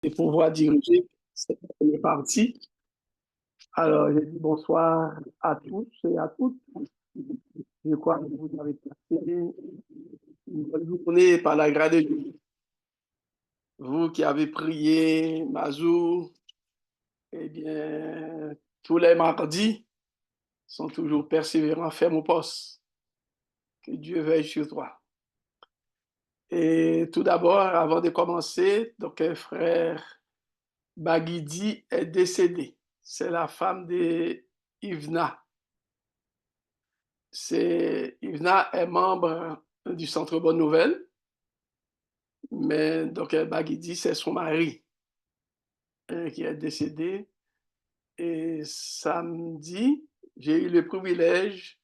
Et pouvoir diriger cette première partie. Alors, je dis bonsoir à tous et à toutes. Je crois que vous avez passé une bonne journée par la grâce de Dieu. Vous qui avez prié, Mazou, eh bien, tous les mardis sont toujours persévérants, fermes au poste. Que Dieu veille sur toi. Et tout d'abord, avant de commencer, donc, frère Baguidi est décédé. C'est la femme de Ivna. Ivna est membre du Centre Bonne Nouvelle, mais donc Baguidi, c'est son mari qui est décédé. Et samedi, j'ai eu le privilège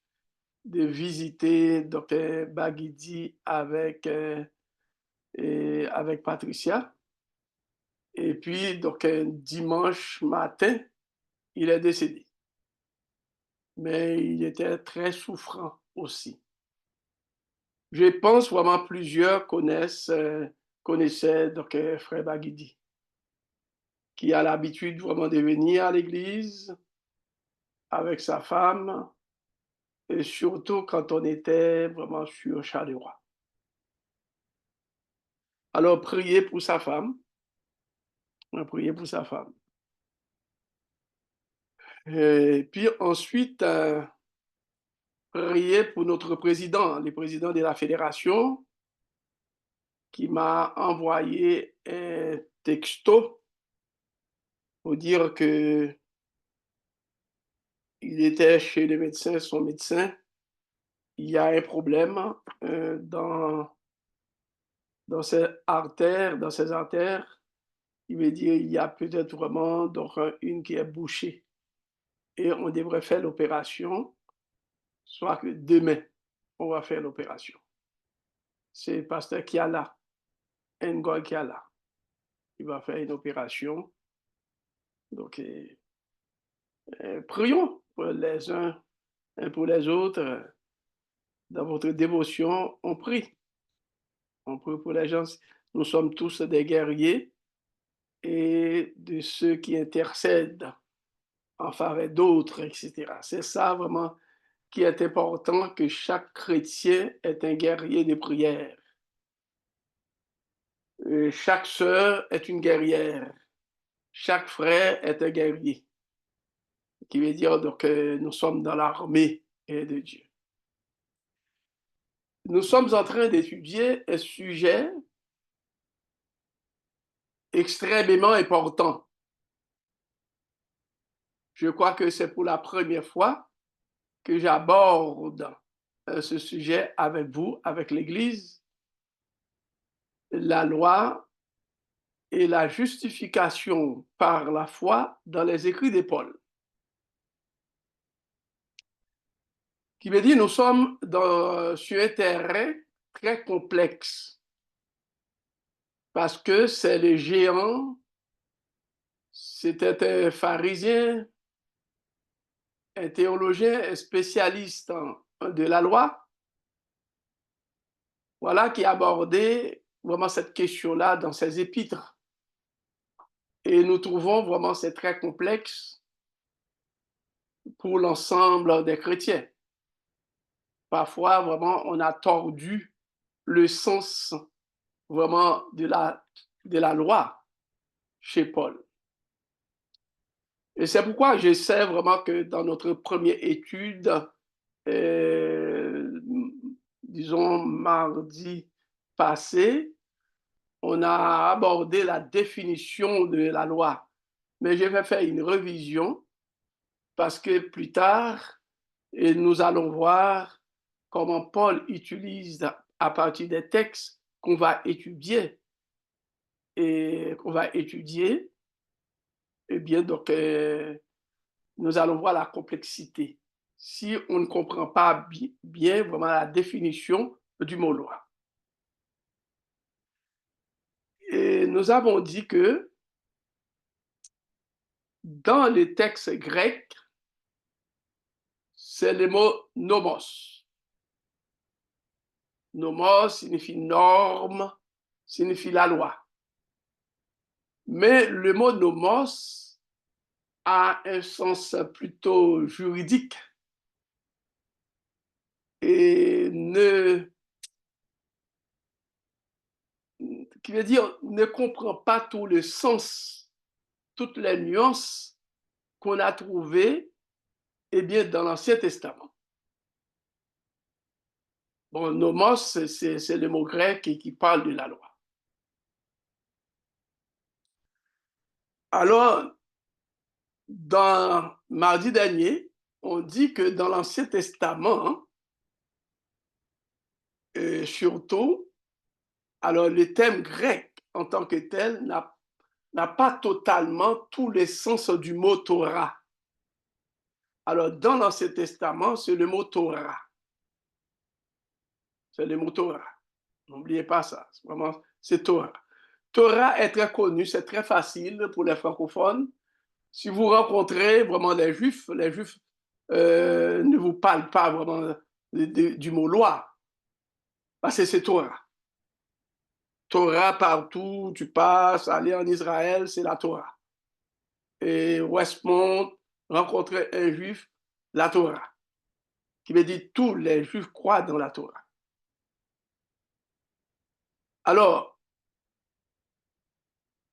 de visiter Dr Baguidi avec Patricia. Et puis, donc, dimanche matin, il est décédé. Mais il était très souffrant aussi. Je pense vraiment plusieurs connaissaient donc Frère Baguidi, qui a l'habitude vraiment de venir à l'église avec sa femme, et surtout quand on était vraiment sur Charleroi. Alors, priez pour sa femme. Priez pour sa femme. Et puis ensuite, priez pour notre président, le président de la fédération, qui m'a envoyé un texto pour dire que il était chez le médecin, son médecin. Il y a un problème dans ses artères. Il veut dire il y a peut-être vraiment donc, une qui est bouchée. Et on devrait faire l'opération, soit que demain, on va faire l'opération. C'est le pasteur Kiala, Ngoy Kiala. Il va faire une opération. Donc, prions pour les uns et pour les autres. Dans votre dévotion, on prie. On prie pour les gens. Nous sommes tous des guerriers et de ceux qui intercèdent en faveur d'autres, etc. C'est ça vraiment qui est important, que chaque chrétien est un guerrier de prière. Chaque sœur est une guerrière. Chaque frère est un guerrier. Qui veut dire donc que nous sommes dans l'armée de Dieu. Nous sommes en train d'étudier un sujet extrêmement important. Je crois que c'est pour la première fois que j'aborde ce sujet avec vous, avec l'Église, la loi et la justification par la foi dans les écrits de Paul. Qui veut dire nous sommes sur un terrain très complexe parce que c'est le géant, c'était un pharisien, un théologien, un spécialiste de la loi, voilà, qui a abordé vraiment cette question-là dans ses épîtres. Et nous trouvons vraiment c'est très complexe pour l'ensemble des chrétiens. Parfois, vraiment, on a tordu le sens vraiment de la loi chez Paul. Et c'est pourquoi j'essaie vraiment que dans notre première étude, disons mardi passé, on a abordé la définition de la loi. Mais je vais faire une révision parce que plus tard, nous allons voir comment Paul utilise à partir des textes qu'on va étudier eh bien, donc, nous allons voir la complexité. Si on ne comprend pas bien vraiment la définition du mot loi. Et nous avons dit que dans les textes grecs, c'est le mot nomos. Nomos signifie norme, signifie la loi. Mais le mot nomos a un sens plutôt juridique et qui veut dire ne comprend pas tout le sens, toutes les nuances qu'on a trouvées eh bien, dans l'Ancien Testament. Bon, nomos, c'est le mot grec qui parle de la loi. Alors, dans mardi dernier, on dit que dans l'Ancien Testament, surtout, alors le thème grec en tant que tel n'a pas totalement tous les sens du mot Torah. Alors, dans l'Ancien Testament, c'est le mot Torah. C'est le mot Torah. N'oubliez pas ça. Vraiment, c'est Torah. Torah est très connu, c'est très facile pour les francophones. Si vous rencontrez vraiment les Juifs ne vous parlent pas vraiment du mot loi, parce que c'est Torah. Torah partout, tu passes, aller en Israël, c'est la Torah. Et Westmont, rencontrer un Juif, la Torah. Qui veut dire tous les Juifs croient dans la Torah. Alors,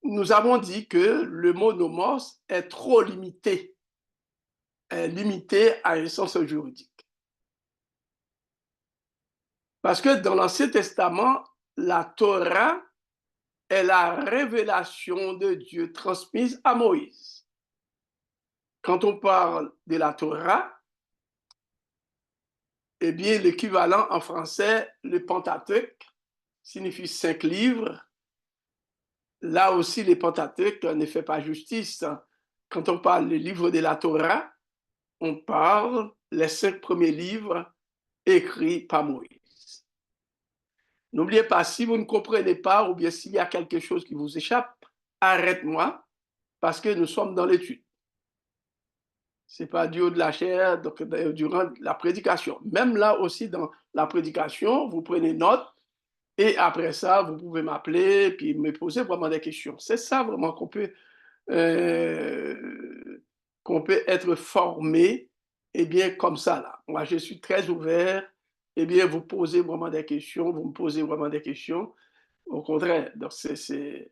nous avons dit que le mot nomos est trop limité, est limité à un sens juridique. Parce que dans l'Ancien Testament, la Torah est la révélation de Dieu transmise à Moïse. Quand on parle de la Torah, eh bien, l'équivalent en français, le Pentateuque, signifie 5 livres. Là aussi, le Pentateuque ne fait pas justice. Quand on parle des livres de la Torah, on parle les 5 premiers livres écrits par Moïse. N'oubliez pas, si vous ne comprenez pas ou bien s'il y a quelque chose qui vous échappe, arrête-moi parce que nous sommes dans l'étude. Ce n'est pas du haut de la chair donc, durant la prédication. Même là aussi, dans la prédication, vous prenez note et après ça, vous pouvez m'appeler et me poser vraiment des questions. C'est ça vraiment qu'on peut être formé, et bien comme ça là. Moi, je suis très ouvert. Eh bien, vous posez vraiment des questions, vous me posez vraiment des questions. Au contraire, donc c'est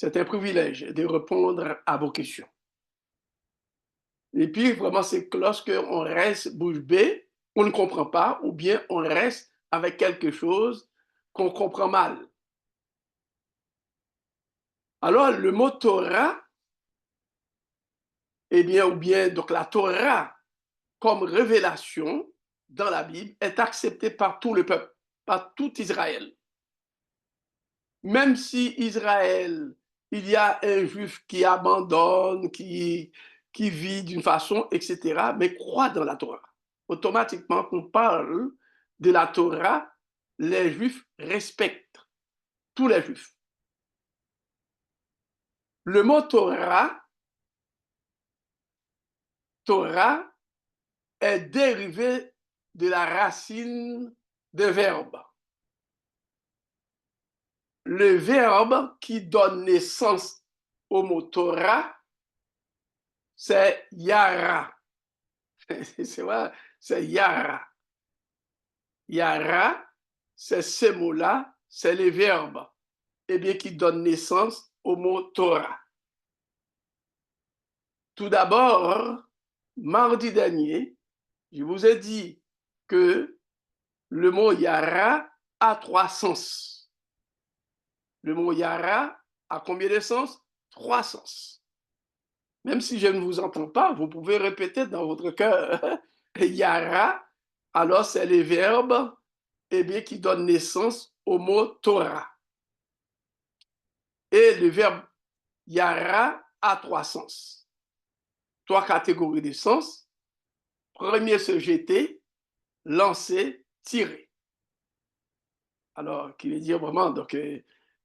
un privilège de répondre à vos questions. Et puis, vraiment, c'est que lorsque on reste bouche bée, on ne comprend pas, ou bien on reste avec quelque chose qu'on comprend mal. Alors, le mot Torah, eh bien, ou bien, donc la Torah, comme révélation dans la Bible, est acceptée par tout le peuple, par tout Israël. Même si Israël, il y a un juif qui abandonne, qui vit d'une façon, etc., mais croit dans la Torah. Automatiquement, qu'on parle de la Torah, les juifs respectent, tous les juifs. Le mot Torah, Torah est dérivé de la racine de verbe. Le verbe qui donne naissance au mot Torah, c'est Yara. C'est Yara. Yara, c'est ce mot-là, c'est le verbe eh bien, qui donne naissance au mot Torah. Tout d'abord, mardi dernier, je vous ai dit que le mot Yara a 3 sens. Le mot Yara a combien de sens? 3 sens. Même si je ne vous entends pas, vous pouvez répéter dans votre cœur Yara, alors c'est le verbe eh bien, qui donne naissance au mot Torah. Et le verbe Yara a 3 sens. 3 catégories de sens. Premier, se jeter, lancer, tirer. Alors, qui veut dire vraiment, donc,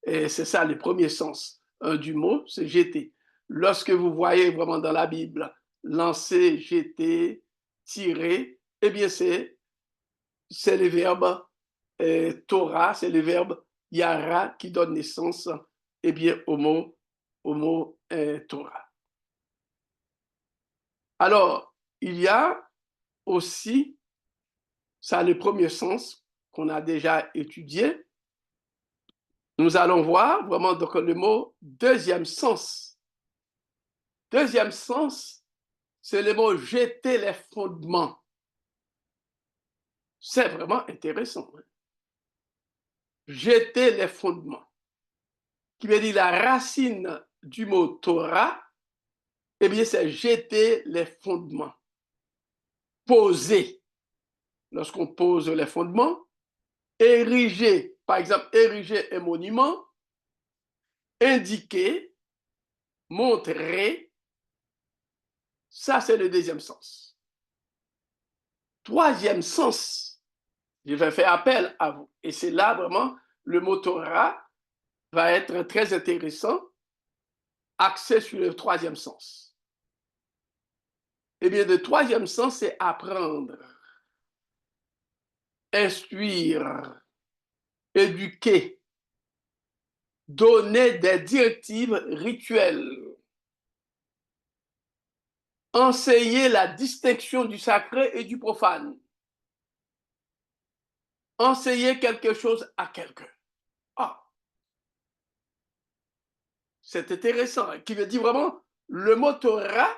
c'est ça le premier sens du mot, c'est jeter. Lorsque vous voyez vraiment dans la Bible, lancer, jeter, tirer, eh bien, c'est le verbe Torah, c'est le verbe Yara qui donne naissance eh bien, au mot au mot Torah. Alors, il y a aussi, ça le premier sens qu'on a déjà étudié. Nous allons voir vraiment donc le mot deuxième sens. Deuxième sens, c'est le mot jeter les fondements. C'est vraiment intéressant. Hein? Jeter les fondements. Qui veut dire la racine du mot Torah, eh bien, c'est jeter les fondements. Poser. Lorsqu'on pose les fondements, ériger, par exemple, ériger un monument, indiquer, montrer, ça c'est le deuxième sens. Troisième sens, je vais faire appel à vous. Et c'est là vraiment le mot Torah va être très intéressant, axé sur le troisième sens. Eh bien, le troisième sens, c'est apprendre, instruire, éduquer, donner des directives rituelles, enseigner la distinction du sacré et du profane, enseigner quelque chose à quelqu'un. Ah, c'est intéressant, qui veut dire vraiment, le mot Torah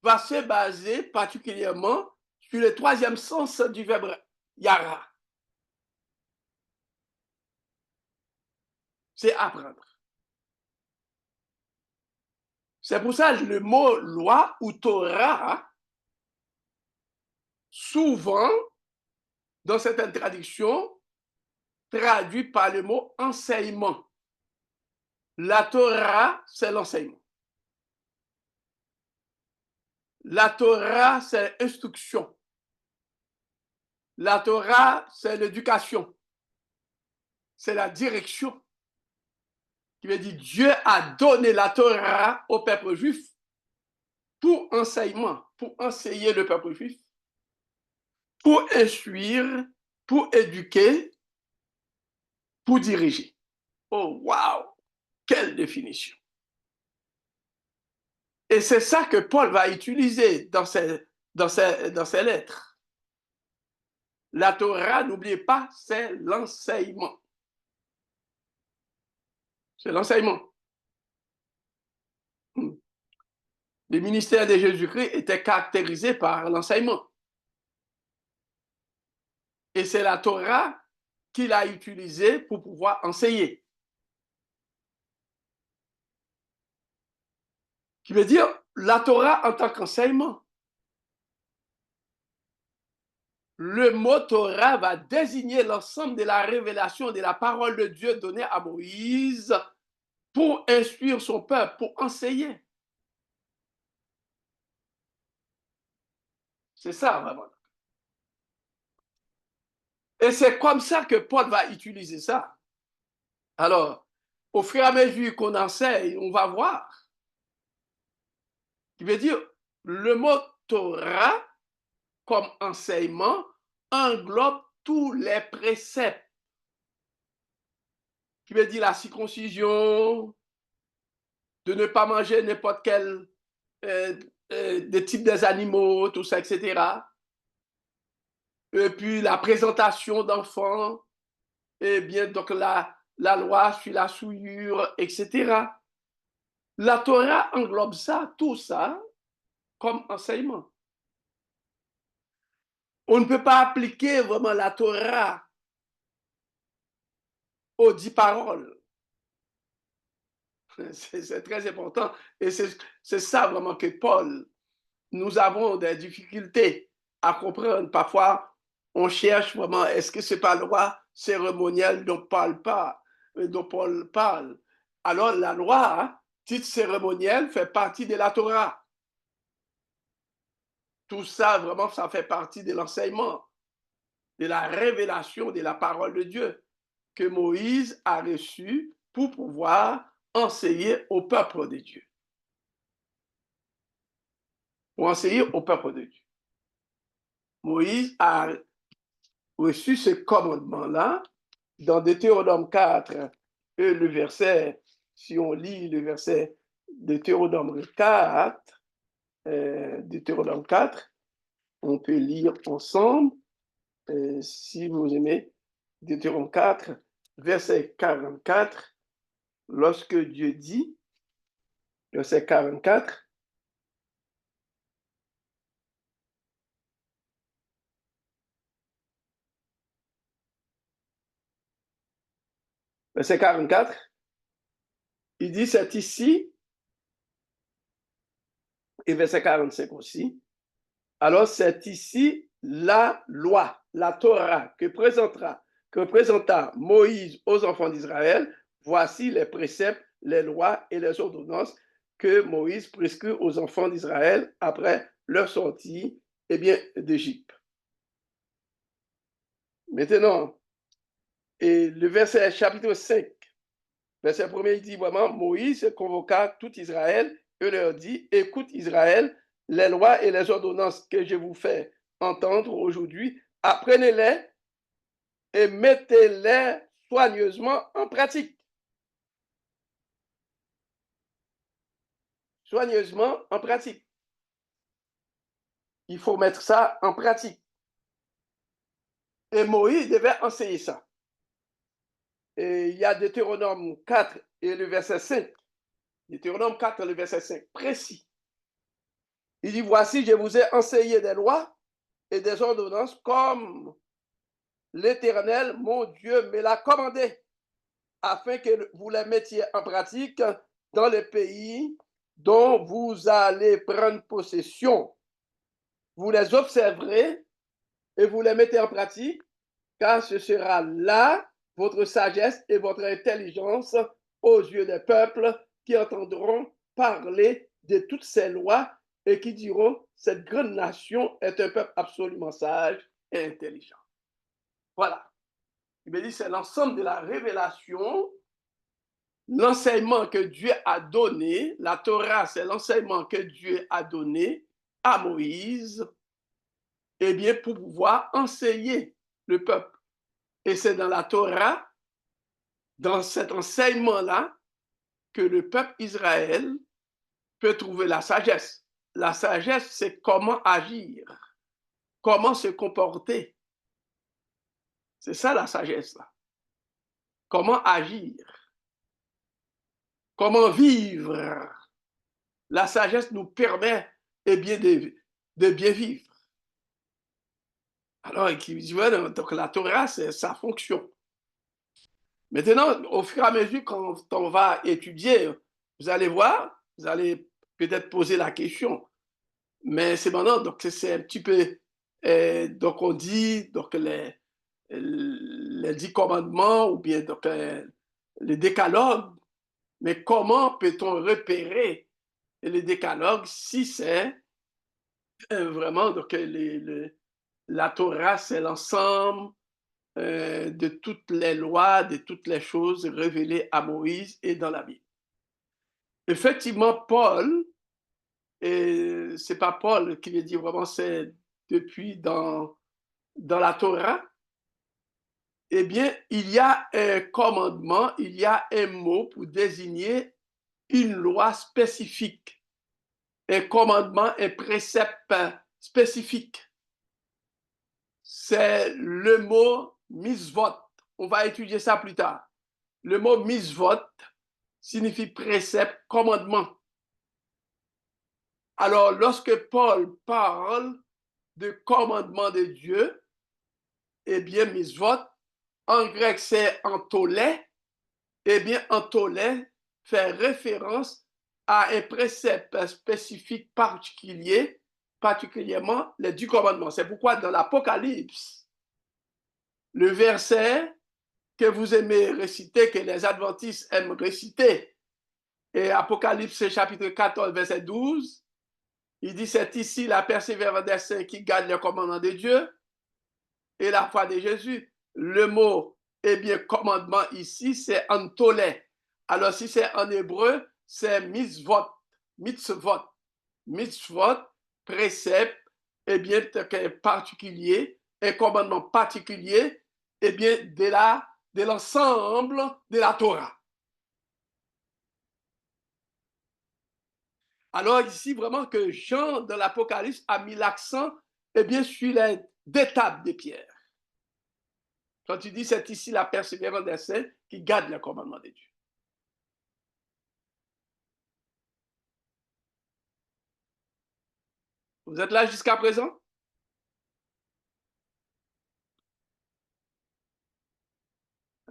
va se baser particulièrement sur le troisième sens du verbe yara. C'est apprendre. C'est pour ça que le mot loi ou Torah, souvent, dans certaines traductions, traduit par le mot enseignement. La Torah, c'est l'enseignement. La Torah, c'est l'instruction. La Torah, c'est l'éducation. C'est la direction. Qui veut dire Dieu a donné la Torah au peuple juif pour enseignement, pour enseigner le peuple juif, pour instruire, pour éduquer, pour diriger. Oh, waouh! Quelle définition! Et c'est ça que Paul va utiliser dans ses lettres. La Torah, n'oubliez pas, c'est l'enseignement. C'est l'enseignement. Le ministère de Jésus-Christ était caractérisé par l'enseignement. Et c'est la Torah qu'il a utilisée pour pouvoir enseigner. Qui veut dire la Torah en tant qu'enseignement. Le mot Torah va désigner l'ensemble de la révélation de la parole de Dieu donnée à Moïse pour instruire son peuple, pour enseigner. C'est ça, vraiment. Et c'est comme ça que Paul va utiliser ça. Alors, au fur et à mesure qu'on enseigne, on va voir. Qui veut dire, le mot Torah, comme enseignement, englobe tous les préceptes. Qui veut dire la circoncision, de ne pas manger n'importe quel des types des animaux, tout ça, etc. Et puis la présentation d'enfants, et bien donc la loi sur la souillure, etc. La Torah englobe ça, tout ça, comme enseignement. On ne peut pas appliquer vraiment la Torah aux 10 paroles. C'est très important. Et c'est ça vraiment que Paul, nous avons des difficultés à comprendre. Parfois, on cherche vraiment, est-ce que c'est pas la loi cérémonielle dont Paul parle? Alors, la loi, titre cérémoniel, fait partie de la Torah. Tout ça, vraiment, ça fait partie de l'enseignement, de la révélation de la parole de Dieu que Moïse a reçue pour pouvoir enseigner au peuple de Dieu. Pour enseigner au peuple de Dieu. Moïse a reçu ce commandement-là dans Deutéronome 4, et le verset, si on lit le verset Deutéronome 4, Deutéronome 4, on peut lire ensemble, si vous aimez, Deutéronome 4, verset 44, lorsque Dieu dit, verset 44, verset 44, il dit, c'est ici, et verset 45 aussi, alors c'est ici la loi, la Torah que présenta Moïse aux enfants d'Israël. Voici les préceptes, les lois et les ordonnances que Moïse prescrit aux enfants d'Israël après leur sortie d'Égypte. Maintenant, et le verset chapitre 5, verset 1er, il dit vraiment, Moïse convoqua tout Israël et leur dit, écoute Israël, les lois et les ordonnances que je vous fais entendre aujourd'hui, apprenez-les et mettez-les soigneusement en pratique. Soigneusement en pratique. Il faut mettre ça en pratique. Et Moïse devait enseigner ça. Et il y a Deutéronome 4 et le verset 5. Deutéronome 4 et le verset 5, précis. Il dit, voici, je vous ai enseigné des lois et des ordonnances comme l'Éternel, mon Dieu, me l'a commandé, afin que vous les mettiez en pratique dans le pays dont vous allez prendre possession. Vous les observerez et vous les mettez en pratique, car ce sera là votre sagesse et votre intelligence aux yeux des peuples qui entendront parler de toutes ces lois et qui diront, cette grande nation est un peuple absolument sage et intelligent. Voilà. Il me dit, c'est l'ensemble de la révélation, l'enseignement que Dieu a donné. La Torah, c'est l'enseignement que Dieu a donné à Moïse, pour pouvoir enseigner le peuple. Et c'est dans la Torah, dans cet enseignement-là, que le peuple Israël peut trouver la sagesse. La sagesse, c'est comment agir, comment se comporter. C'est ça la sagesse, là. Comment agir, comment vivre. La sagesse nous permet de bien vivre. Alors, donc la Torah, c'est sa fonction. Maintenant, au fur et à mesure, quand on va étudier, vous allez voir, vous allez peut-être poser la question. Mais c'est maintenant, donc c'est un petit peu, donc on dit, donc les 10 commandements ou bien donc les décalogues, mais comment peut-on repérer les décalogues si c'est vraiment, donc la Torah, c'est l'ensemble de toutes les lois, de toutes les choses révélées à Moïse et dans la Bible. Effectivement, Paul, et c'est pas Paul qui le dit vraiment, c'est depuis dans la Torah, il y a un commandement, il y a un mot pour désigner une loi spécifique, un commandement, un précepte spécifique. C'est le mot misvot. On va étudier ça plus tard. Le mot misvot signifie précepte, commandement. Alors, lorsque Paul parle de commandement de Dieu, misvot, en grec c'est antolé, antolé fait référence à un précepte spécifique particulier, particulièrement les 10 commandements. C'est pourquoi dans l'Apocalypse, le verset que vous aimez réciter, que les adventistes aiment réciter, et Apocalypse chapitre 14, verset 12, il dit, c'est ici la persévérance des saints qui gardent les commandements de Dieu et la foi de Jésus. Le mot, commandement ici, c'est antolé. Alors, si c'est en hébreu, c'est mitzvot, mitzvot, mitzvot, précepte, particulier, un commandement particulier, de l'ensemble de la Torah. Alors ici, vraiment que Jean, dans l'Apocalypse, a mis l'accent, eh bien, sur les deux tables de pierre. Quand tu dis, c'est ici la persévérance des saints qui garde les commandements de Dieu. Vous êtes là jusqu'à présent?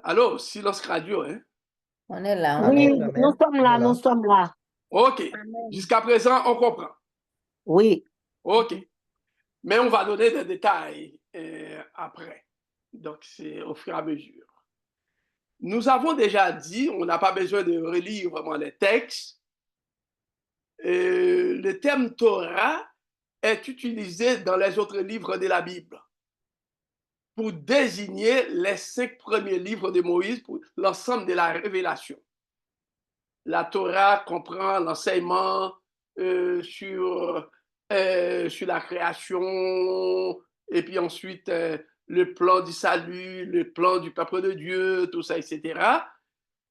Alors, silence radio, hein? On est là, on Oui, est quand même. nous sommes On là, est là. nous sommes là. OK. Amen. Jusqu'à présent, on comprend. Oui. OK. Mais on va donner des détails après. Donc, c'est au fur et à mesure. Nous avons déjà dit, on n'a pas besoin de relire vraiment les textes. Le terme Torah est utilisé dans les autres livres de la Bible pour désigner les 5 premiers livres de Moïse pour l'ensemble de la révélation. La Torah comprend l'enseignement sur la création, et puis ensuite le plan du salut, le plan du peuple de Dieu, tout ça, etc.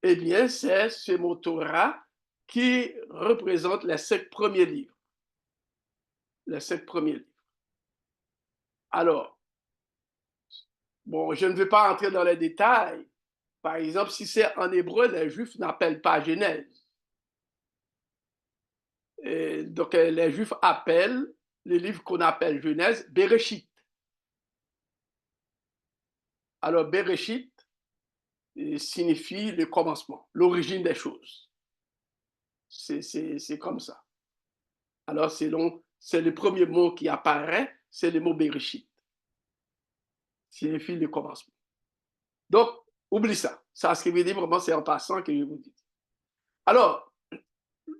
Eh bien, c'est ce mot Torah qui représente les 5 premiers livres. Les 5 premiers livres. Alors, bon, je ne vais pas entrer dans les détails. Par exemple, si c'est en hébreu, les Juifs n'appellent pas Genèse. Donc, les Juifs appellent le livre qu'on appelle Genèse Bereshit. Alors, Bereshit signifie le commencement, l'origine des choses. C'est comme ça. Alors, c'est le premier mot qui apparaît, c'est le mot Bereshit. Signifie le commencement. Donc, oublie ça. Ça, ce qui veut dire vraiment, c'est en passant que je vous dis. Alors,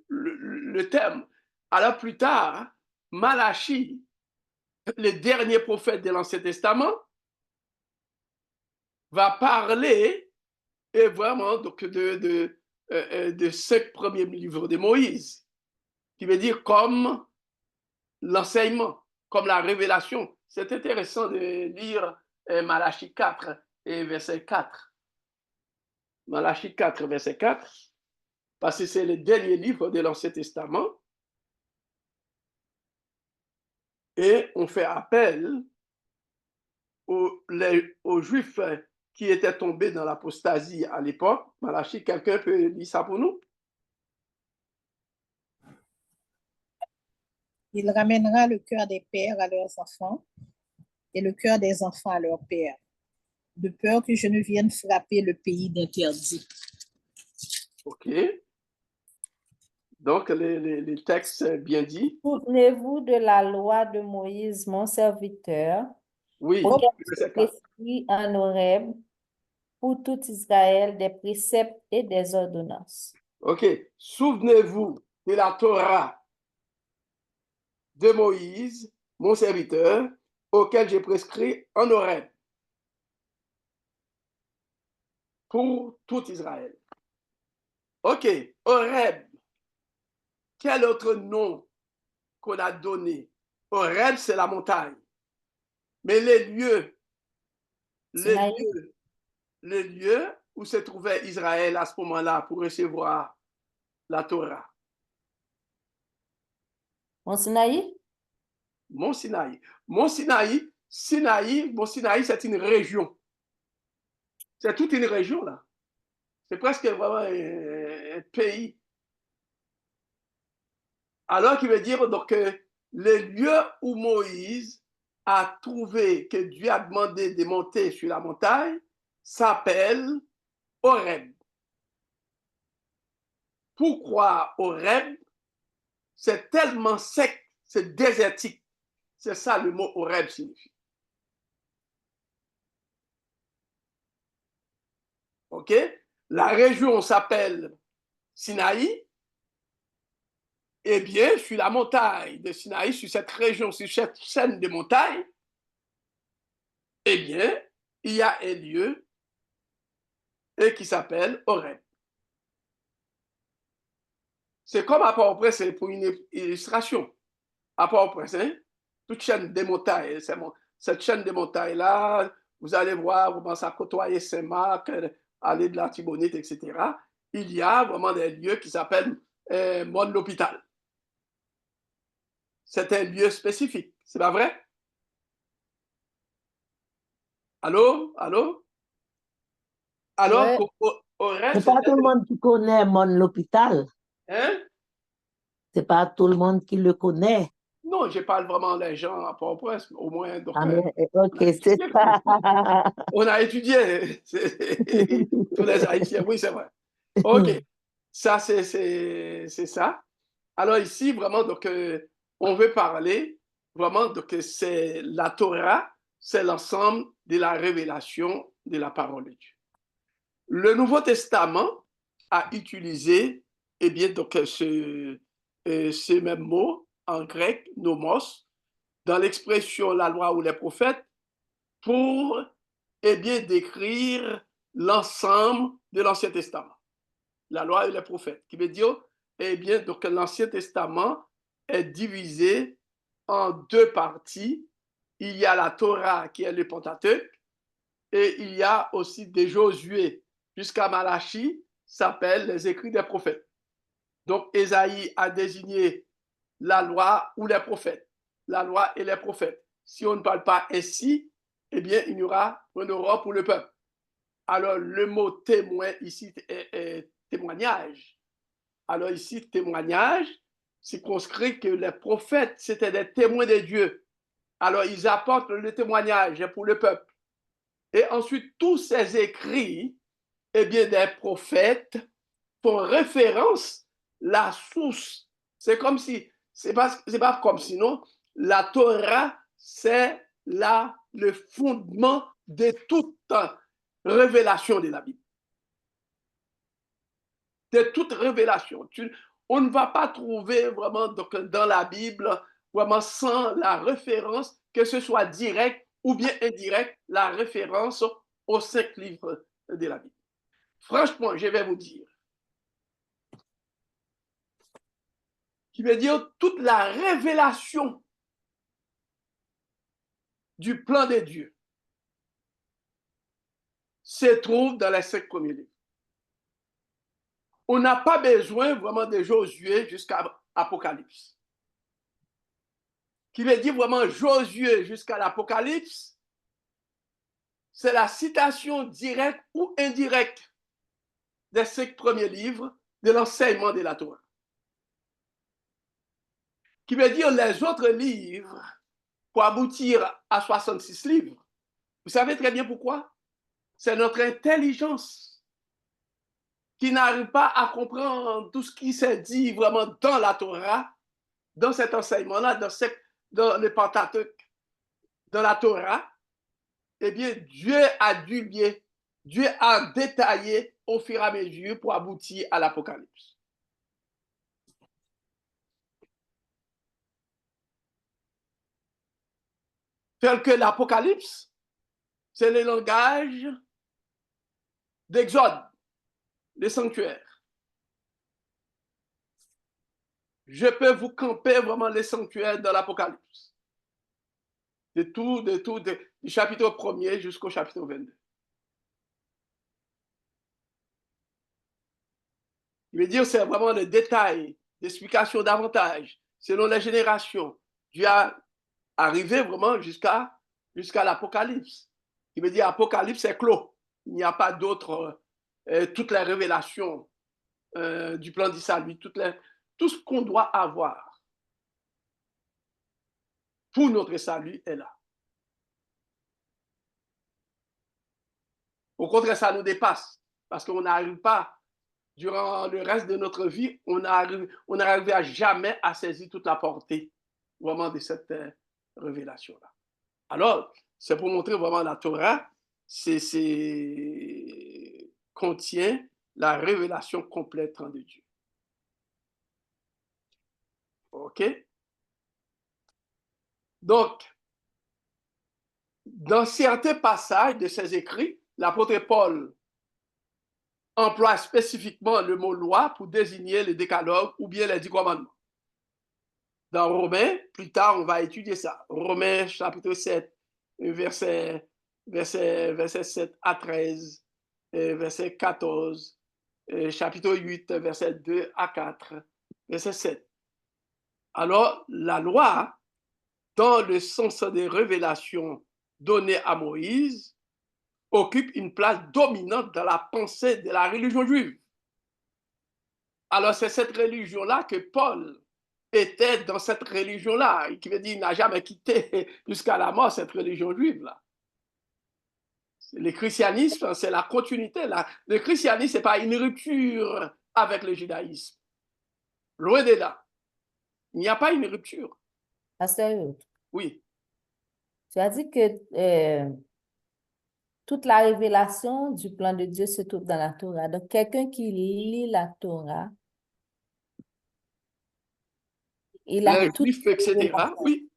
le thème, alors plus tard, Malachi, le dernier prophète de l'Ancien Testament, va parler et vraiment donc de 5 premiers livres de Moïse, qui veut dire comme l'enseignement, comme la révélation. C'est intéressant de lire Malachi 4 et verset 4. Malachi 4, verset 4, parce que c'est le dernier livre de l'Ancien Testament. Et on fait appel aux Juifs qui étaient tombés dans l'apostasie à l'époque. Malachi, quelqu'un peut lire ça pour nous? Il ramènera le cœur des pères à leurs enfants et le cœur des enfants à leurs pères, de peur que je ne vienne frapper le pays d'interdit. OK. Donc, les textes bien dit. Souvenez-vous de la loi de Moïse, mon serviteur, Oui, auquel verset j'ai 4. prescrit en Horeb pour tout Israël des préceptes et des ordonnances. OK. Souvenez-vous de la Torah de Moïse, mon serviteur, auquel j'ai prescrit en Horeb pour tout Israël. OK. Horeb. Quel autre nom qu'on a donné? Horeb, c'est la montagne. Mais les lieux où se trouvait Israël à ce moment-là pour recevoir la Torah. Mont Sinaï? Mont Sinaï. Mont Sinaï, c'est une région. C'est toute une région, là. C'est presque vraiment un pays. Alors, qui veut dire donc que le lieu où Moïse a trouvé que Dieu a demandé de monter sur la montagne s'appelle Horeb. Pourquoi Horeb? C'est tellement sec, c'est désertique. C'est ça le mot Horeb signifie. OK? La région s'appelle Sinaï. Eh bien, sur la montagne de Sinaï, sur cette région, sur cette chaîne de montagnes, eh bien, il y a un lieu qui s'appelle Horeb. C'est comme à Port-au-Prince, c'est pour une illustration. À Port-au-Prince, hein, toute chaîne de montagnes, cette chaîne de montagnes-là, vous allez voir, vous commencez à côtoyer Saint-Marc, aller de la Tibonite, etc. Il y a vraiment des lieux qui s'appellent Mont-l'Hôpital. c'est un lieu spécifique. C'est pas vrai? Allô? Allô? Alors, Ouais. au reste, C'est pas c'était... tout le monde qui connaît l'hôpital. Hein? C'est pas tout le monde qui le connaît. Non, je parle vraiment des gens à Port-au-Prince, au moins. Donc, Ah, mais, on ok, a c'est étudié. ça. On a étudié. Tous les Haïtiens, oui, c'est vrai. OK. Ça, c'est ça. Alors ici, vraiment, donc, on veut parler, vraiment, donc, c'est la Torah, c'est l'ensemble de la révélation de la parole de Dieu. Le Nouveau Testament a utilisé, eh bien, donc, ce même mot en grec, nomos, dans l'expression la loi ou les prophètes, pour, eh bien, décrire l'ensemble de l'Ancien Testament, la loi et les prophètes, qui veut dire, eh bien, donc l'Ancien Testament est divisé en deux parties. Il y a la Torah qui est le Pentateuque et il y a aussi des Josué jusqu'à Malachie, s'appellent les écrits des prophètes. Donc, Ésaïe a désigné la loi ou les prophètes, la loi et les prophètes. Si on ne parle pas ainsi, eh bien, il y aura une Europe pour le peuple. Alors, le mot témoin ici est témoignage. Alors ici, témoignage circonscrit que les prophètes, c'était des témoins de Dieu. Alors, ils apportent le témoignage pour le peuple. Et ensuite, tous ces écrits, eh bien, des prophètes font référence la source. C'est comme si, c'est pas comme sinon, la Torah, c'est le fondement de toute révélation de la Bible. De toute révélation. On ne va pas trouver vraiment donc, dans la Bible, vraiment sans la référence, que ce soit direct ou bien indirect, la référence aux 5 livres de la Bible. Franchement, je vais vous dire, qui veut dire toute la révélation du plan de Dieu se trouve dans les 5 premiers livres. On n'a pas besoin vraiment de Josué jusqu'à Apocalypse. Qui veut dire vraiment Josué jusqu'à l'Apocalypse, c'est la citation directe ou indirecte des 5 premiers livres de l'enseignement de la Torah. Qui veut dire les autres livres pour aboutir à 66 livres. Vous savez très bien pourquoi? C'est notre intelligence qui n'arrive pas à comprendre tout ce qui s'est dit vraiment dans la Torah, dans cet enseignement-là, dans le Pentateuque, dans la Torah. Eh bien, Dieu a détaillé au fur et à mesure pour aboutir à l'Apocalypse. Tel que l'Apocalypse, c'est le langage d'Exode, le sanctuaire. Je peux vous camper vraiment les sanctuaires dans l'Apocalypse. Du chapitre 1er jusqu'au chapitre 22. Il veut dire c'est vraiment le détail, l'explication davantage, selon les générations. Dieu a arrivé vraiment jusqu'à l'Apocalypse. Il veut dire Apocalypse est clos. Il n'y a pas d'autres, toutes les révélations du plan du salut, tout ce qu'on doit avoir pour notre salut est là. Au contraire, ça nous dépasse parce qu'on n'arrive pas, durant le reste de notre vie, on n'arrive à jamais à saisir toute la portée vraiment de cette révélation-là. Alors, c'est pour montrer vraiment la Torah, contient la révélation complète de Dieu. OK? Donc, dans certains passages de ses écrits, l'apôtre Paul emploie spécifiquement le mot loi pour désigner le décalogue ou bien les 10 commandements. Dans Romains, plus tard, on va étudier ça. Romains chapitre 7, verset 7 à 13, verset 14, chapitre 8, verset 2 à 4, verset 7. Alors, la loi, dans le sens des révélations données à Moïse, occupe une place dominante dans la pensée de la religion juive. Alors, c'est cette religion-là que Paul était dans cette religion-là, qui veut dire qu'il n'a jamais quitté jusqu'à la mort cette religion juive-là. Le christianisme, c'est la continuité. Le christianisme, ce n'est pas une rupture avec le judaïsme. Loin de là. Il n'y a pas une rupture. Pasteur Ruth, Oui. tu as dit que toute la révélation du plan de Dieu se trouve dans la Torah. Donc, quelqu'un qui lit la Torah, il a Les toute juifs, la etc. révélation. Oui.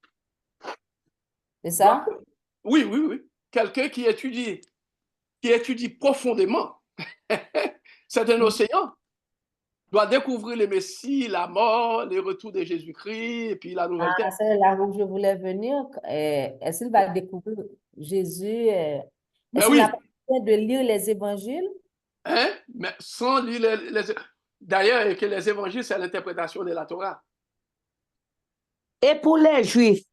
C'est ça? Oui, oui, oui. Quelqu'un qui étudie profondément. C'est un océan. Doit découvrir le Messie, la mort, le retour de Jésus-Christ et puis la nouvelle terre. C'est là où je voulais venir. Est-ce qu'il va découvrir Jésus? Mais Est-ce qu'il oui, n'a pas besoin de lire les évangiles? hein? Mais sans lire D'ailleurs, que les évangiles, c'est l'interprétation de la Torah. Et pour les Juifs,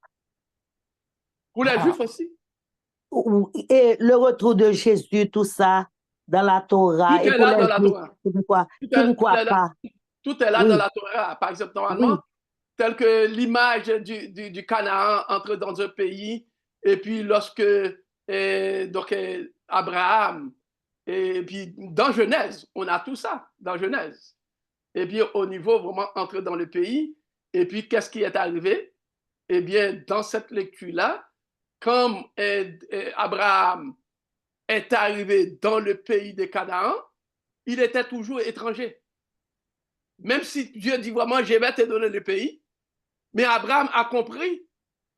Pour les Juifs aussi. et le retour de Jésus, tout ça, dans la Torah, Tout et est pour là les dans la Juifs Torah. qui ne croient pas. Tout est là Oui, dans la Torah. Par exemple, normalement, oui. tel que l'image du Canaan entre dans un pays, et puis lorsque Abraham, et puis dans Genèse, on a tout ça, dans Genèse. Et puis au niveau vraiment entre dans le pays, et puis qu'est-ce qui est arrivé? Eh bien, dans cette lecture-là, comme Abraham est arrivé dans le pays de Canaan, il était toujours étranger. Même si Dieu dit vraiment, je vais te donner le pays, mais Abraham a compris,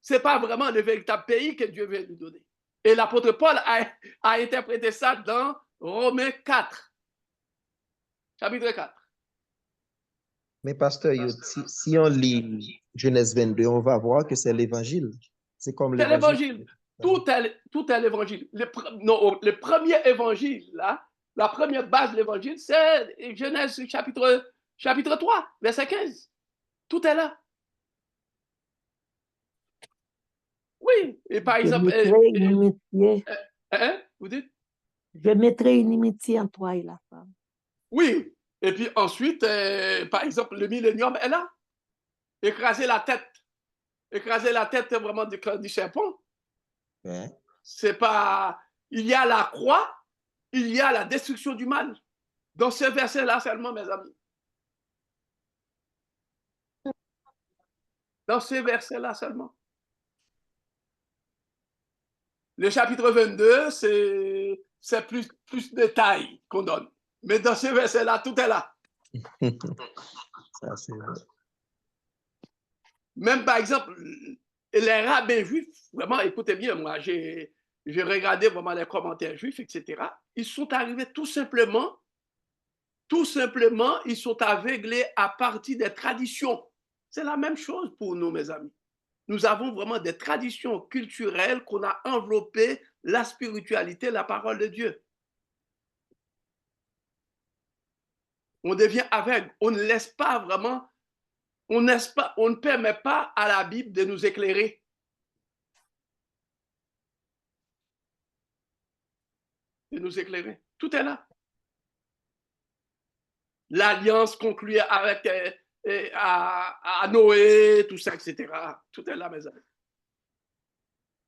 ce n'est pas vraiment le véritable pays que Dieu veut lui donner. Et l'apôtre Paul a interprété ça dans Romains 4, chapitre 4. Mais pasteur, si on lit Genèse 22, on va voir que c'est l'évangile. C'est comme C'est l'évangile. l'évangile. Tout est l'évangile. Le premier évangile, là, la première base de l'évangile, c'est Genèse chapitre 3, verset 15. Tout est là. Oui. Et par Je exemple, mettrai une amitié. vous dites? Je mettrai une amitié entre toi et la femme. Oui. Et puis ensuite, par exemple, le millénium est là. Écraser la tête vraiment du serpent. Ouais. C'est pas. Il y a la croix, il y a la destruction du mal. Dans ce verset-là seulement, mes amis. Dans ce verset-là seulement. Le chapitre 22, c'est plus de détails qu'on donne. Mais dans ce verset-là, tout est là. Ça, c'est vrai. Même par exemple, les rabbins juifs, vraiment, écoutez bien, moi, j'ai regardé vraiment les commentaires juifs, etc. Ils sont arrivés tout simplement, ils sont aveuglés à partir des traditions. C'est la même chose pour nous, mes amis. Nous avons vraiment des traditions culturelles qu'on a enveloppées la spiritualité, la parole de Dieu. On devient aveugle. On ne laisse pas vraiment, on ne permet pas à la Bible de nous éclairer. De nous éclairer. Tout est là. L'alliance conclue avec à Noé, tout ça, etc. Tout est là, mes amis.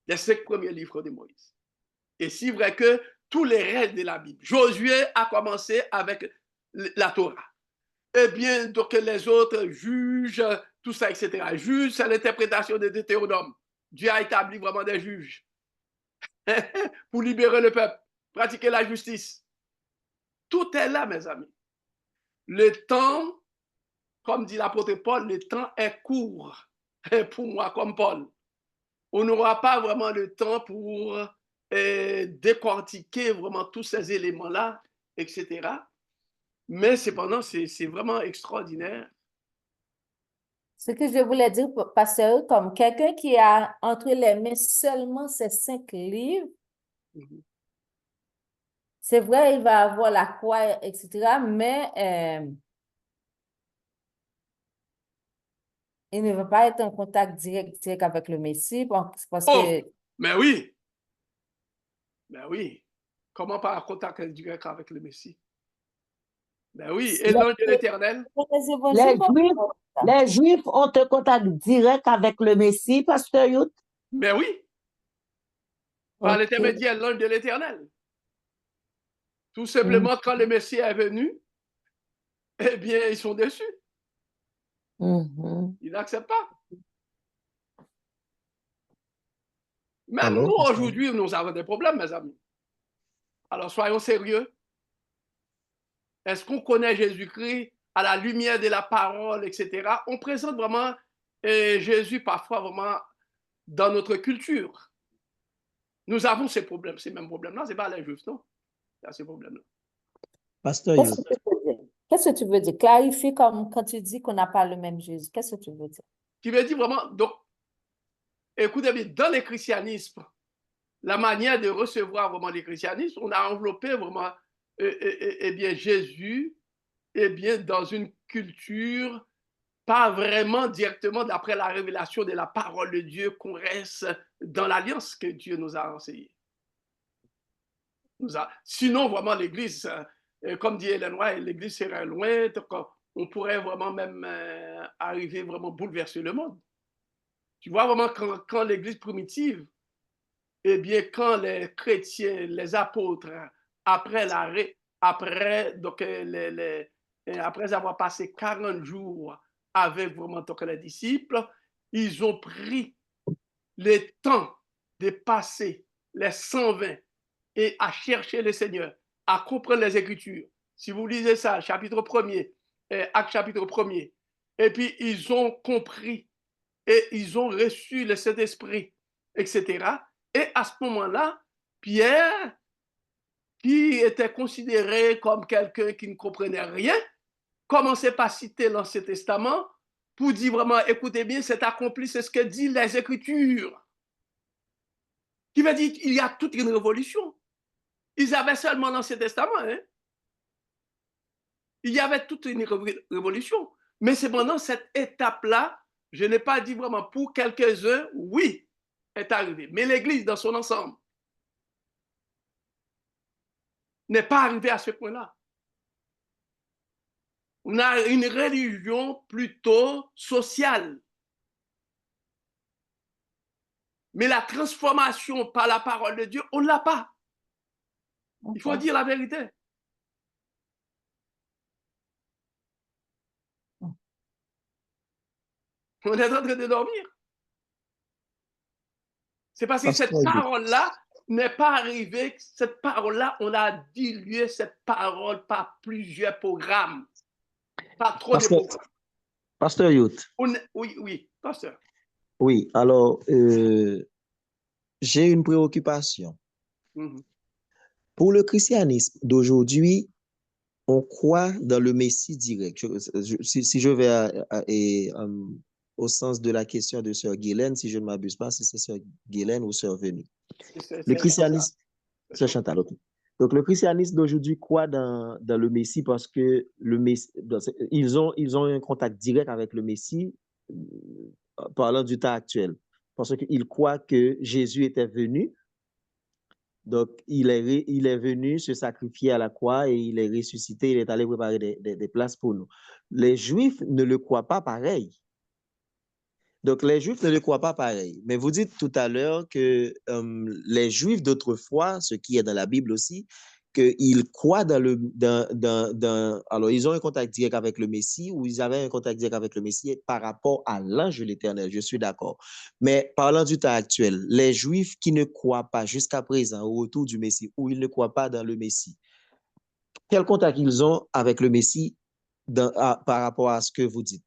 Les 5 premiers livres de Moïse. Et c'est vrai que tous les règles de la Bible, Josué a commencé avec la Torah. Eh bien, donc les autres juges, tout ça, etc. Juges, c'est l'interprétation de Deutéronome. Dieu a établi vraiment des juges pour libérer le peuple, pratiquer la justice. Tout est là, mes amis. Le temps, comme dit l'apôtre Paul, le temps est court pour moi, comme Paul. On n'aura pas vraiment le temps pour décortiquer vraiment tous ces éléments-là, etc. Mais cependant, c'est vraiment extraordinaire. Ce que je voulais dire, pasteur, comme quelqu'un qui a entre les mains seulement ces 5 livres, c'est vrai, il va avoir la croix, etc., mais Il ne veut pas être en contact direct avec le Messie parce Oh, que mais oui, mais oui. Comment pas en contact direct avec le Messie? Ben oui, et l'ange de l'Éternel? les évangiles Les vont Juifs, pas ça. les Juifs ont un contact direct avec le Messie, Pasteur Youth. Mais oui, par Ok. l'intermédiaire de l'ange de l'Éternel. Tout Mm. simplement, quand le Messie est venu, eh bien, ils sont déçus. Mhm. Ils n'acceptent pas. Même Alors, nous, pasteur? aujourd'hui, nous avons des problèmes, mes amis. Alors, soyons sérieux. Est-ce qu'on connaît Jésus-Christ à la lumière de la parole, etc.? On présente vraiment Jésus parfois vraiment dans notre culture. Nous avons ces problèmes, ces mêmes problèmes-là. Ce n'est pas les Juifs, non? Il y a ces problèmes-là. Pasteur Qu'est-ce Youth, que tu veux dire? Qu'est-ce que tu veux dire? Clarifie comme quand tu dis qu'on n'a pas le même Jésus. Qu'est-ce que tu veux dire? Qui veut dire vraiment, donc, écoutez bien, dans le christianisme, la manière de recevoir vraiment le christianisme, on a enveloppé vraiment eh bien, Jésus bien, dans une culture pas vraiment directement d'après la révélation de la parole de Dieu qu'on reste dans l'alliance que Dieu nous a enseignée. Sinon, vraiment, l'Église, comme dit Hélène White, l'Église serait loin, on pourrait vraiment même arriver vraiment à bouleverser le monde. Tu vois vraiment quand l'Église primitive, eh bien, quand les chrétiens, les apôtres, après donc, après avoir passé 40 jours avec vraiment donc, les disciples, ils ont pris le temps de passer les 120 et à chercher le Seigneur, à comprendre les Écritures. Si vous lisez ça, chapitre 1er, Acte chapitre 1er, et puis ils ont compris et ils ont reçu le Saint-Esprit, etc. Et à ce moment-là, Pierre, qui était considéré comme quelqu'un qui ne comprenait rien, commençait par citer l'Ancien Testament pour dire vraiment, écoutez bien, c'est accompli, c'est ce que disent les Écritures. Qui veut dire qu'il y a toute une révolution. Ils avaient seulement l'Ancien Testament. Hein? Il y avait toute une révolution. Mais c'est pendant cette étape-là, je n'ai pas dit vraiment pour quelques-uns, oui, est arrivé. Mais l'Église dans son ensemble n'est pas arrivée à ce point-là. On a une religion plutôt sociale. Mais la transformation par la parole de Dieu, on ne l'a pas. Il faut dire la vérité. On est en train de dormir. C'est parce que cette parole-là n'est pas arrivée. Cette parole-là, on a dilué cette parole par plusieurs programmes. Par trop de programmes. Pasteur Youth. Oui, pasteur. Oui, alors, j'ai une préoccupation. Pour le christianisme d'aujourd'hui, on croit dans le Messie direct. Si je vais au sens de la question de Sœur Guylaine, si je ne m'abuse pas, si c'est Sœur Guylaine ou Sœur Venue. Le christianisme, c'est Chantal, ok. Donc, le christianisme d'aujourd'hui croit dans le Messie parce que le Messie, ils ont un contact direct avec le Messie, parlant du temps actuel. Parce qu'ils croient que Jésus était venu. Donc, il est venu se sacrifier à la croix et il est ressuscité, il est allé préparer des places pour nous. Les Juifs ne le croient pas pareil. Donc, les Juifs ne le croient pas pareil. Mais vous dites tout à l'heure que les Juifs d'autrefois, ce qui est dans la Bible aussi, qu'ils croient alors, ils ont un contact direct avec le Messie ou ils avaient un contact direct avec le Messie par rapport à l'ange de l'Éternel. Je suis d'accord. Mais parlant du temps actuel, les Juifs qui ne croient pas jusqu'à présent au retour du Messie ou ils ne croient pas dans le Messie, quel contact ils ont avec le Messie par rapport à ce que vous dites?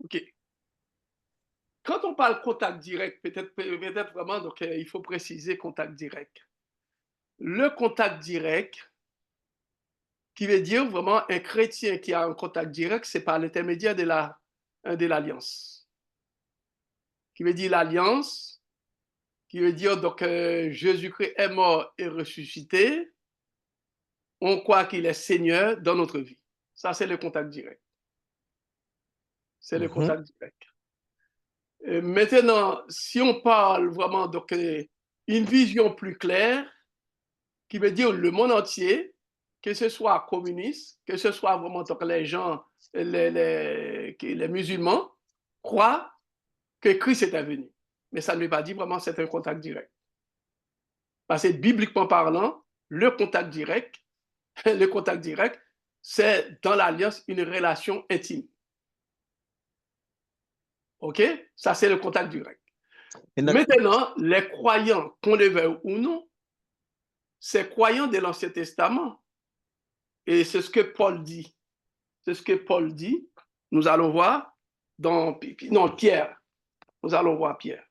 OK. Quand on parle contact direct, peut-être vraiment, donc il faut préciser contact direct. Le contact direct, qui veut dire vraiment un chrétien qui a un contact direct, c'est par l'intermédiaire de l'alliance. Qui veut dire l'alliance, qui veut dire donc Jésus-Christ est mort et ressuscité. On croit qu'il est Seigneur dans notre vie. Ça, c'est le contact direct. C'est le contact direct. Maintenant, si on parle vraiment d'une vision plus claire, qui veut dire le monde entier, que ce soit communiste, que ce soit vraiment donc, les gens, les musulmans, croient que Christ est venu. Mais ça ne veut pas dire vraiment c'est un contact direct. Parce que bibliquement parlant, le contact direct, c'est dans l'alliance une relation intime. OK? Ça, c'est le contact direct. Maintenant, les croyants, qu'on le veuille ou non, ces croyants de l'Ancien Testament, et c'est ce que Paul dit. C'est ce que Paul dit. Nous allons voir dans Pierre. Nous allons voir Pierre.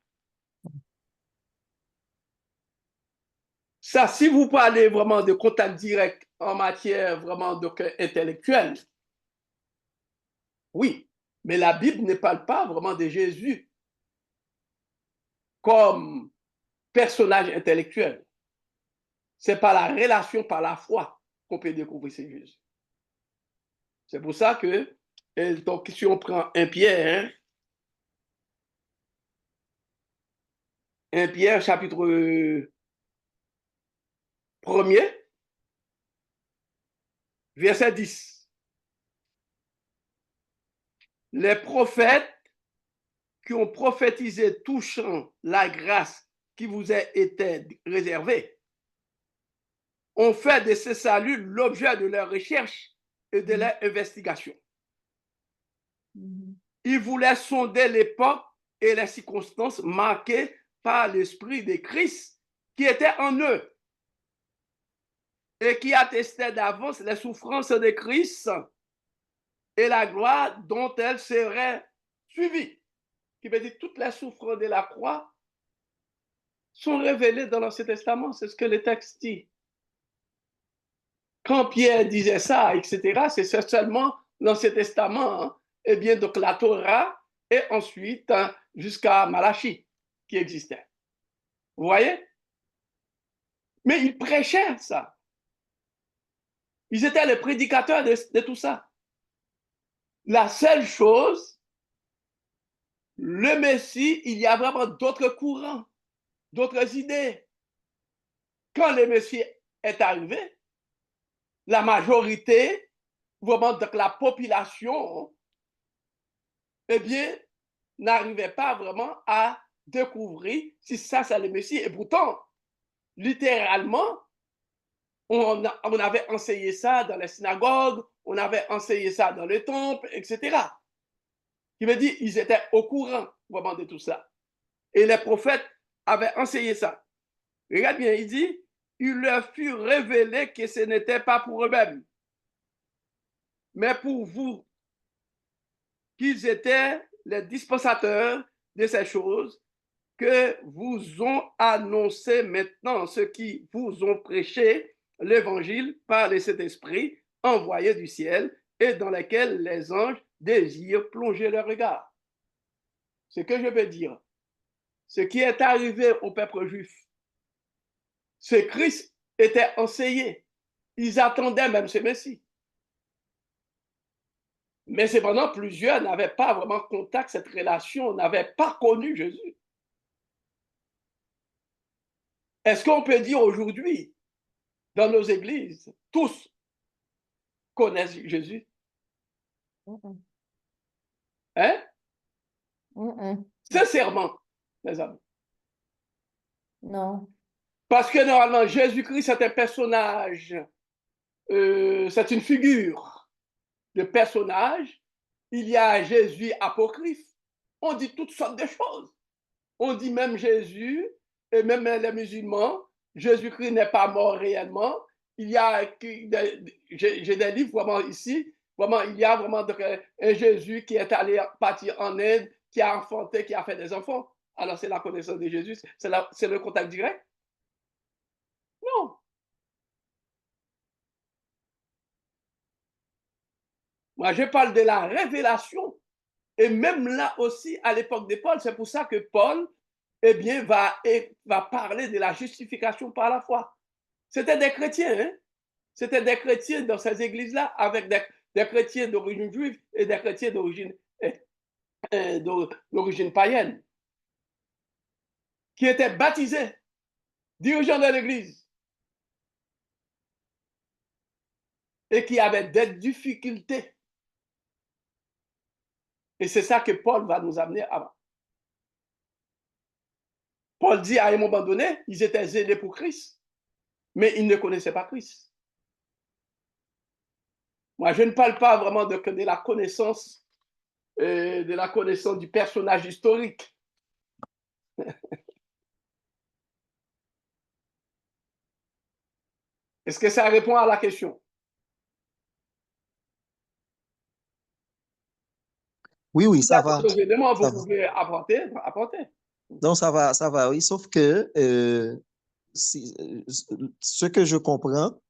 Ça, si vous parlez vraiment de contact direct en matière vraiment intellectuelle, oui, mais la Bible ne parle pas vraiment de Jésus comme personnage intellectuel. C'est par la relation, par la foi qu'on peut découvrir ce Jésus. C'est pour ça que, donc, si on prend 1 Pierre chapitre 1er, verset 10. Les prophètes qui ont prophétisé touchant la grâce qui vous a été réservée ont fait de ce salut l'objet de leur recherche et de leur investigation. Ils voulaient sonder l'époque et les circonstances marquées par l'esprit de Christ qui était en eux et qui attestait d'avance les souffrances de Christ et la gloire dont elles seraient suivies. Qui veut dire toutes les souffrances de la croix sont révélées dans l'Ancien Testament. C'est ce que le texte dit. Quand Pierre disait ça, etc., c'est seulement l'Ancien Testament, hein, et bien donc la Torah, et ensuite jusqu'à Malachie qui existait. Vous voyez? Mais ils prêchaient ça. Ils étaient les prédicateurs de tout ça. La seule chose, le Messie, il y a vraiment d'autres courants, d'autres idées. Quand le Messie est arrivé, la majorité, vraiment de la population, eh bien, n'arrivait pas vraiment à découvrir si ça, c'est le Messie. Et pourtant, littéralement, on avait enseigné ça dans les synagogues, on avait enseigné ça dans les temples, etc. Qui veut dire ils étaient au courant vraiment de tout ça. Et les prophètes avaient enseigné ça. Regarde bien, il dit, il leur fut révélé que ce n'était pas pour eux-mêmes, mais pour vous, qu'ils étaient les dispensateurs de ces choses que vous ont annoncé maintenant, ceux qui vous ont prêché l'évangile par le Saint-Esprit envoyé du ciel et dans lesquels les anges désirent plonger leur regard. Ce que je veux dire, ce qui est arrivé au peuple juif, ce Christ était enseigné. Ils attendaient même ce Messie. Mais cependant, plusieurs n'avaient pas vraiment contact, cette relation, n'avaient pas connu Jésus. Est-ce qu'on peut dire aujourd'hui, dans nos églises, tous connaissent Jésus? Hein? Sincèrement, mes amis. Non. Parce que normalement, Jésus-Christ, c'est un personnage, c'est une figure de personnage. Il y a Jésus apocryphe. On dit toutes sortes de choses. On dit même Jésus, et même les musulmans, Jésus-Christ n'est pas mort réellement. Il y a, j'ai des livres vraiment ici, vraiment, il y a vraiment un Jésus qui est allé partir en Inde, qui a enfanté, qui a fait des enfants. Alors c'est la connaissance de Jésus, c'est le contact direct? Non. Moi, je parle de la révélation. Et même là aussi, à l'époque de Paul, c'est pour ça que Paul, eh bien, va parler de la justification par la foi. C'était des chrétiens, hein? C'était des chrétiens dans ces églises-là, avec des chrétiens d'origine juive et des chrétiens d'origine d'origine païenne, qui étaient baptisés, dirigeants de l'Église, et qui avaient des difficultés. Et c'est ça que Paul va nous amener avant. Paul dit à un moment donné, ils étaient zélés pour Christ, mais ils ne connaissaient pas Christ. Moi, je ne parle pas vraiment de la connaissance du personnage historique. Est-ce que ça répond à la question? Oui, oui, ça va. Vous pouvez apporter. Non, ça va, oui. Sauf que ce que je comprends,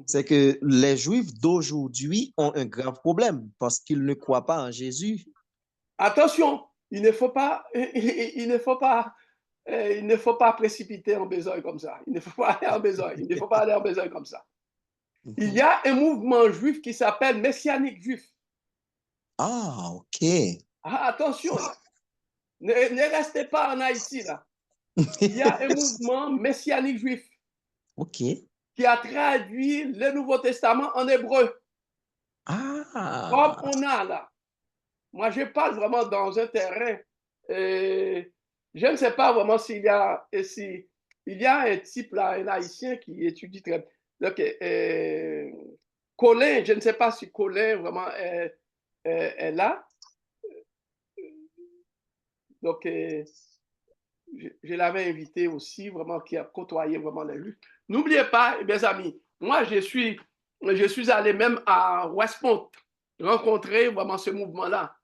c'est que les Juifs d'aujourd'hui ont un grave problème parce qu'ils ne croient pas en Jésus. Attention, il ne faut pas précipiter en besogne comme ça. Il ne faut pas aller en besogne. Il ne faut pas aller en besogne comme ça. Il y a un mouvement juif qui s'appelle messianique juif. Ah, ok. Ah, attention, là. Ne restez pas en Haïti, là. Il y a un mouvement messianique juif. Ok. Qui a traduit le Nouveau Testament en hébreu. Ah. Comme on a là. Moi, je parle vraiment dans un terrain. Je ne sais pas vraiment s'il y a un type là, un Haïtien qui étudie très bien. Donc, Colin, je ne sais pas si Colin vraiment est là. Donc, je l'avais invité aussi, vraiment, qui a côtoyé vraiment les luttes. N'oubliez pas, mes amis, moi, je suis allé même à Westmont rencontrer vraiment ce mouvement-là.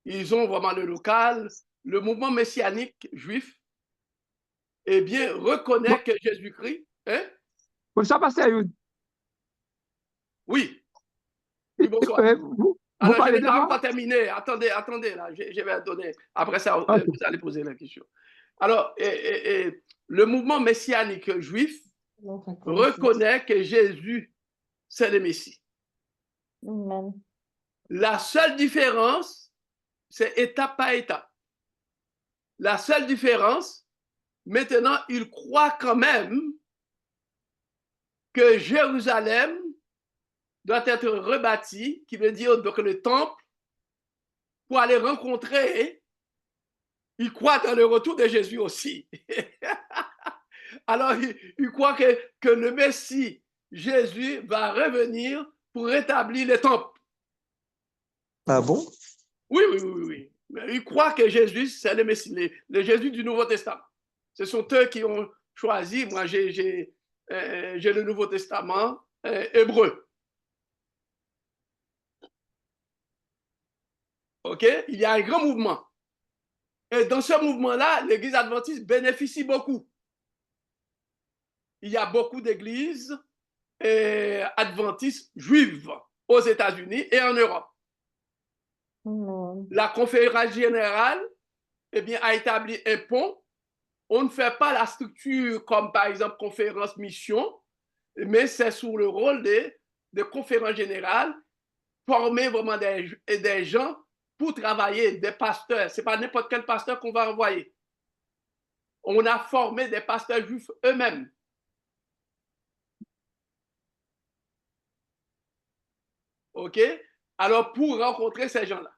Ils ont vraiment le local, le mouvement messianique juif, eh bien, reconnaît que Jésus-Christ, hein? Bonsoir, pasteur Youn. Oui. Oui, bonsoir. Vous Alors, je parlez n'ai de pas moi? encore terminé. Attendez, là. Je vais donner. Après ça, Okay. vous allez poser la question. Alors, le mouvement messianique juif reconnaît que Jésus, c'est le Messie. Amen. La seule différence, c'est étape par étape. La seule différence, maintenant, il croit quand même que Jérusalem doit être rebâti, qui veut dire donc le temple, pour aller rencontrer. Il croit dans le retour de Jésus aussi. Alors, il croit que le Messie, Jésus, va revenir pour rétablir le temple. Ah bon? Oui. Mais il croit que Jésus, c'est le Messie, le Jésus du Nouveau Testament. Ce sont eux qui ont choisi. Moi, j'ai le Nouveau Testament hébreu. OK? Il y a un grand mouvement. Et dans ce mouvement-là, l'Église adventiste bénéficie beaucoup. Il y a beaucoup d'églises adventistes juives aux États-Unis et en Europe. La conférence générale a établi un pont. On ne fait pas la structure comme par exemple conférence mission, mais c'est sous le rôle de conférence générale, former vraiment des gens pour travailler, des pasteurs. Ce n'est pas n'importe quel pasteur qu'on va envoyer. On a formé des pasteurs juifs eux-mêmes. OK? Alors, pour rencontrer ces gens-là.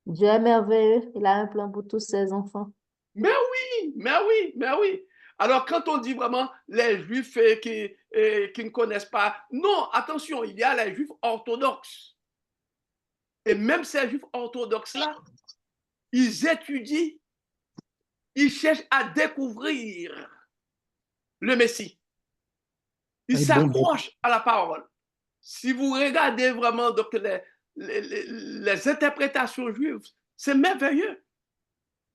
Dieu est merveilleux. Il a un plan pour tous ses enfants. Mais oui. Alors, quand on dit vraiment les Juifs qui ne connaissent pas, non, attention, il y a les Juifs orthodoxes. Et même ces Juifs orthodoxes-là, ils étudient, ils cherchent à découvrir le Messie. Ils s'accrochent à la parole. Si vous regardez vraiment donc, les interprétations juives, c'est merveilleux.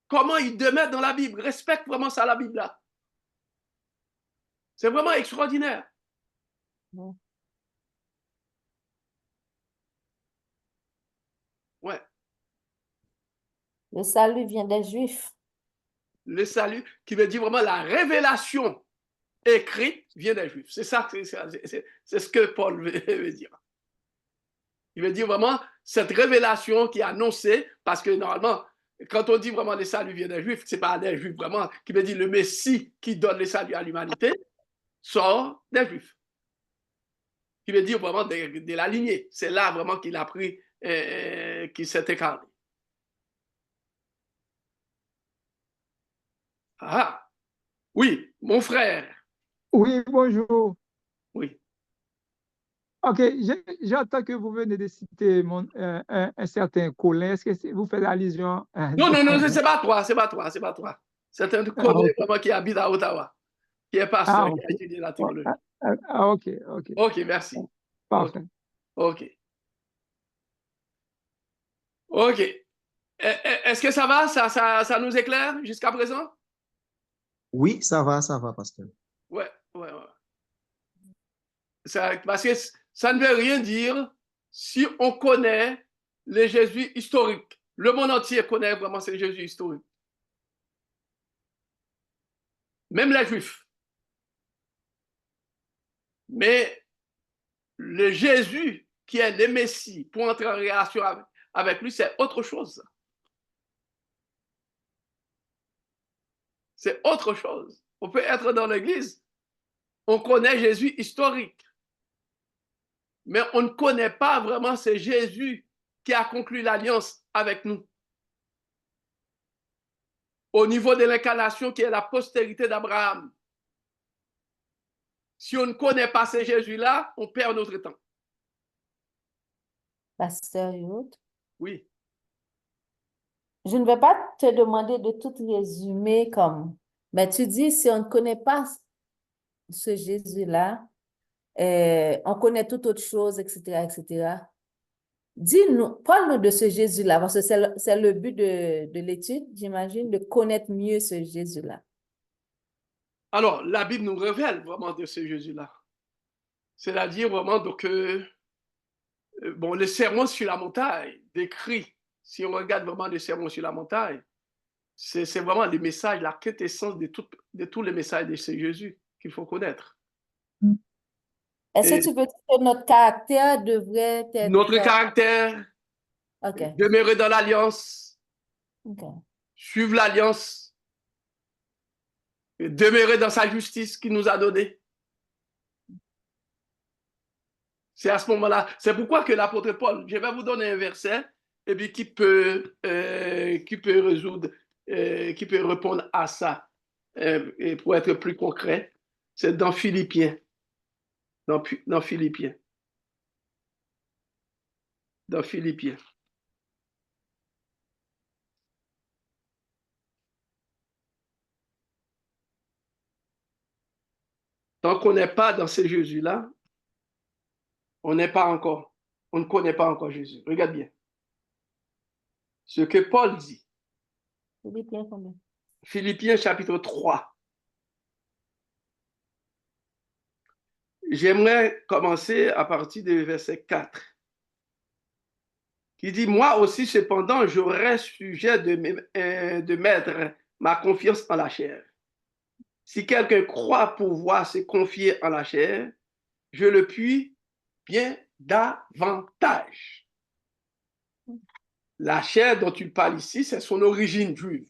Comment ils demeurent dans la Bible, respectent vraiment ça, la Bible là. C'est vraiment extraordinaire. Ouais. Le salut vient des Juifs. Le salut, qui veut dire vraiment la révélation écrite, vient des Juifs. C'est ça, c'est ce que Paul veut dire. Il veut dire vraiment cette révélation qui est annoncée, parce que normalement, quand on dit vraiment le salut vient des Juifs, ce n'est pas des Juifs vraiment, qui veut dire le Messie qui donne le salut à l'humanité, sort des Juifs. Qui veut dire vraiment de la lignée. C'est là vraiment qu'il a pris, qu'il s'est incarné. Ah, oui, mon frère. Oui, bonjour. Oui. OK, j'entends que vous venez de citer un certain Colin. Est-ce que vous faites allusion? Non, non, non, c'est pas toi, c'est pas toi, c'est pas toi. C'est un collègue vraiment qui habite à Ottawa, qui est pasteur, qui a étudié la théologie. OK, OK. OK, merci. Parfait. OK. OK. Est-ce que ça va? Ça nous éclaire jusqu'à présent? Oui, ça va, pasteur. Ouais. Parce que ça ne veut rien dire si on connaît les Jésus historiques. Le monde entier connaît vraiment ces Jésus historiques. Même les Juifs. Mais le Jésus qui est le Messie pour entrer en relation avec lui, c'est autre chose. C'est autre chose. On peut être dans l'église, on connaît Jésus historique, mais on ne connaît pas vraiment ce Jésus qui a conclu l'alliance avec nous. Au niveau de l'incarnation qui est la postérité d'Abraham. Si on ne connaît pas ce Jésus-là, on perd notre temps. Pasteur Youth. Oui. Je ne vais pas te demander de tout résumer comme, mais tu dis si on ne connaît pas ce Jésus-là, on connaît toute autre chose, etc., etc. Dis-nous, parle-nous de ce Jésus-là, parce que c'est le but de l'étude, j'imagine, de connaître mieux ce Jésus-là. Alors, la Bible nous révèle vraiment de ce Jésus-là. C'est-à-dire vraiment donc, bon, le sermon sur la montagne décrit, si on regarde vraiment le sermon sur la montagne, c'est vraiment le message, la quintessence de tous les messages de ce Jésus qu'il faut connaître. Est-ce que tu veux dire que notre caractère devrait être... Notre caractère, demeurer dans l'alliance, suivre l'alliance, demeurer dans sa justice qu'il nous a donnée. C'est à ce moment-là. C'est pourquoi que l'apôtre Paul, je vais vous donner un verset, et puis qui peut résoudre, qui peut répondre à ça, et pour être plus concret, c'est dans Philippiens. Dans Philippiens. Dans Philippiens. Tant qu'on n'est pas dans ce Jésus-là, on n'est pas encore, on ne connaît pas encore Jésus. Regarde bien. Ce que Paul dit. Philippiens combien? Philippiens chapitre 3. J'aimerais commencer à partir du verset 4. Qui dit, moi aussi, cependant, j'aurais sujet de mettre ma confiance en la chair. Si quelqu'un croit pouvoir se confier en la chair, je le puis bien davantage. La chair dont tu parles ici, c'est son origine juive.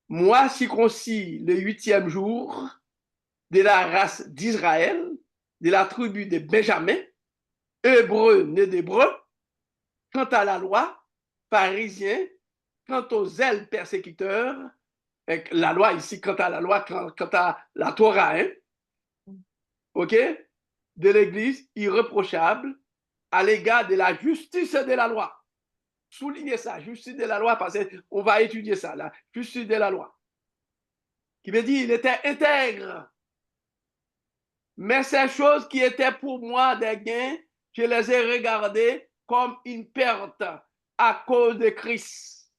Moi, circoncis le 8e jour de la race d'Israël, de la tribu de Benjamin, hébreu né d'hébreu, quant à la loi, pharisien, quant aux zèles persécuteurs, la loi ici, quant à la loi, quant à la Torah, hein? OK? De l'Église irréprochable à l'égard de la justice de la loi. Soulignez ça, justice de la loi, parce qu'on va étudier ça, la justice de la loi. Qui veut dire, il était intègre. Mais ces choses qui étaient pour moi des gains, je les ai regardées comme une perte à cause de Christ.